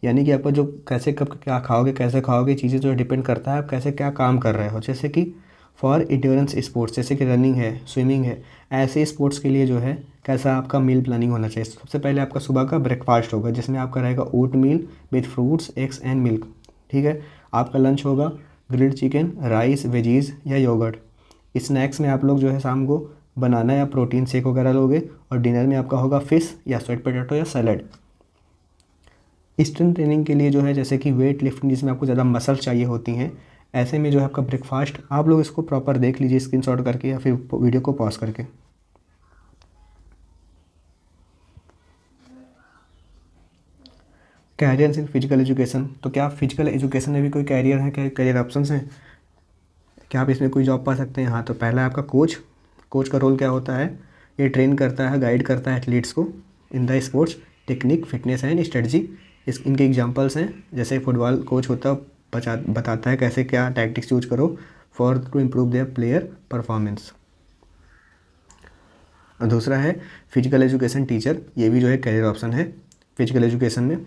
यानी कि आपको जो कैसे कब क्या खाओगे, कैसे खाओगे, चीज़ें जो डिपेंड करता है आप कैसे क्या काम कर रहे हो। जैसे कि फॉर इंड्योरेंस स्पोर्ट्स, जैसे कि रनिंग है, स्विमिंग है, ऐसे स्पोर्ट्स के लिए जो है कैसा आपका मील प्लानिंग होना चाहिए। सबसे पहले आपका सुबह का ब्रेकफास्ट होगा, जिसमें आपका रहेगा oatmeal with fruits, eggs and milk, ठीक है। आपका लंच होगा ग्रिल्ड चिकन, राइस, वेजीज या योगर्ट। स्नैक्स में आप लोग जो है शाम को बनाना या प्रोटीन शेक वगैरह लोगे, और डिनर में आपका होगा फिश या स्वीट पोटैटो या सैलड। स्ट्रेंथ ट्रेनिंग के लिए जो है जैसे कि वेट लिफ्टिंग, जिसमें आपको ज़्यादा मसल चाहिए होती हैं, ऐसे में जो है आपका ब्रेकफास्ट, आप लोग इसको प्रॉपर देख लीजिए स्क्रीनशॉट करके या फिर वीडियो को पॉज करके। कैरियर्स इन फिजिकल एजुकेशन, तो क्या फिजिकल एजुकेशन में भी कोई कैरियर है? क्या कैरियर ऑप्शंस हैं? क्या आप इसमें कोई जॉब पा सकते हैं? हाँ, तो पहला है आपका कोच। कोच का रोल क्या होता है? ये ट्रेन करता है, गाइड करता है एथलीट्स को in the sports technique, fitness and strategy. इनके एग्जांपल्स हैं, जैसे फुटबॉल कोच होता है, बताता है कैसे क्या टैक्टिक्स यूज करो for to improve their player performance. और दूसरा है फिजिकल एजुकेशन टीचर, ये भी जो है कैरियर ऑप्शन है फिजिकल एजुकेशन में,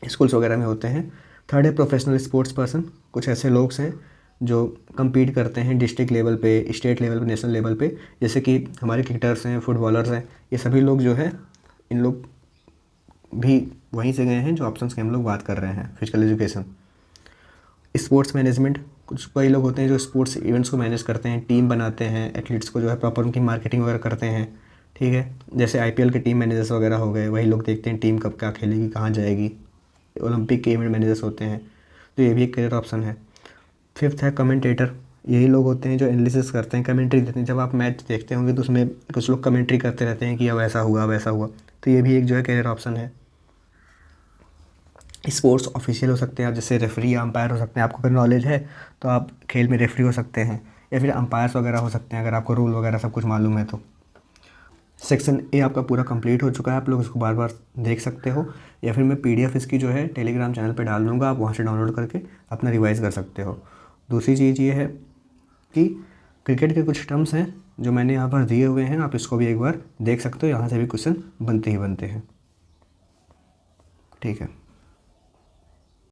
स्कूल्स वगैरह में होते हैं। थर्ड है प्रोफेशनल स्पोर्ट्स पर्सन, कुछ ऐसे लोग हैं जो compete करते हैं डिस्ट्रिक्ट लेवल पे, स्टेट लेवल पे, नेशनल लेवल पे, जैसे कि हमारे क्रिकेटर्स हैं, फुटबॉलर्स हैं, ये सभी लोग जो है, इन लोग भी वहीं से गए हैं जो ऑप्शंस की हम लोग बात कर रहे हैं। फिजिकल एजुकेशन, स्पोर्ट्स मैनेजमेंट, कुछ कई लोग होते हैं जो स्पोर्ट्स इवेंट्स को मैनेज करते हैं, टीम बनाते हैं, एथलीट्स को जो है प्रॉपर उनकी मार्केटिंग वगैरह करते हैं, ठीक है। जैसे IPL के टीम मैनेजर्स वगैरह हो गए, वही लोग देखते हैं टीम कब क्या खेलेगी, कहाँ जाएगी। ओलंपिक के इवेंट मैनेजर्स होते हैं, तो ये भी एक करियर ऑप्शन है। फिफ्थ है कमेंटेटर, यही लोग होते हैं जो एनालिसिस करते हैं, कमेंट्री देते हैं। जब आप मैच देखते होंगे तो उसमें कुछ लोग कमेंट्री करते रहते हैं कि अब ऐसा हुआ वैसा हुआ, तो ये भी एक जो है करियर ऑप्शन है। स्पोर्ट्स ऑफिशियल हो सकते हैं आप, जैसे रेफरी या अंपायर हो सकते हैं। आपको अगर नॉलेज है तो आप खेल में रेफरी हो सकते हैं, या फिर अंपायर्स वगैरह हो सकते हैं अगर आपको रूल वगैरह सब कुछ मालूम है तो। सेक्शन ए आपका पूरा कंप्लीट हो चुका है, आप लोग इसको बार बार देख सकते हो, या फिर मैं पीडीएफ इसकी जो है टेलीग्राम चैनल पे डाल दूँगा, आप वहाँ से डाउनलोड करके अपना रिवाइज़ कर सकते हो। दूसरी चीज़ ये है कि क्रिकेट के कुछ टर्म्स हैं जो मैंने यहाँ पर दिए हुए हैं, आप इसको भी एक बार देख सकते हो, यहाँ से भी क्वेश्चन बनते ही बनते हैं। ठीक है।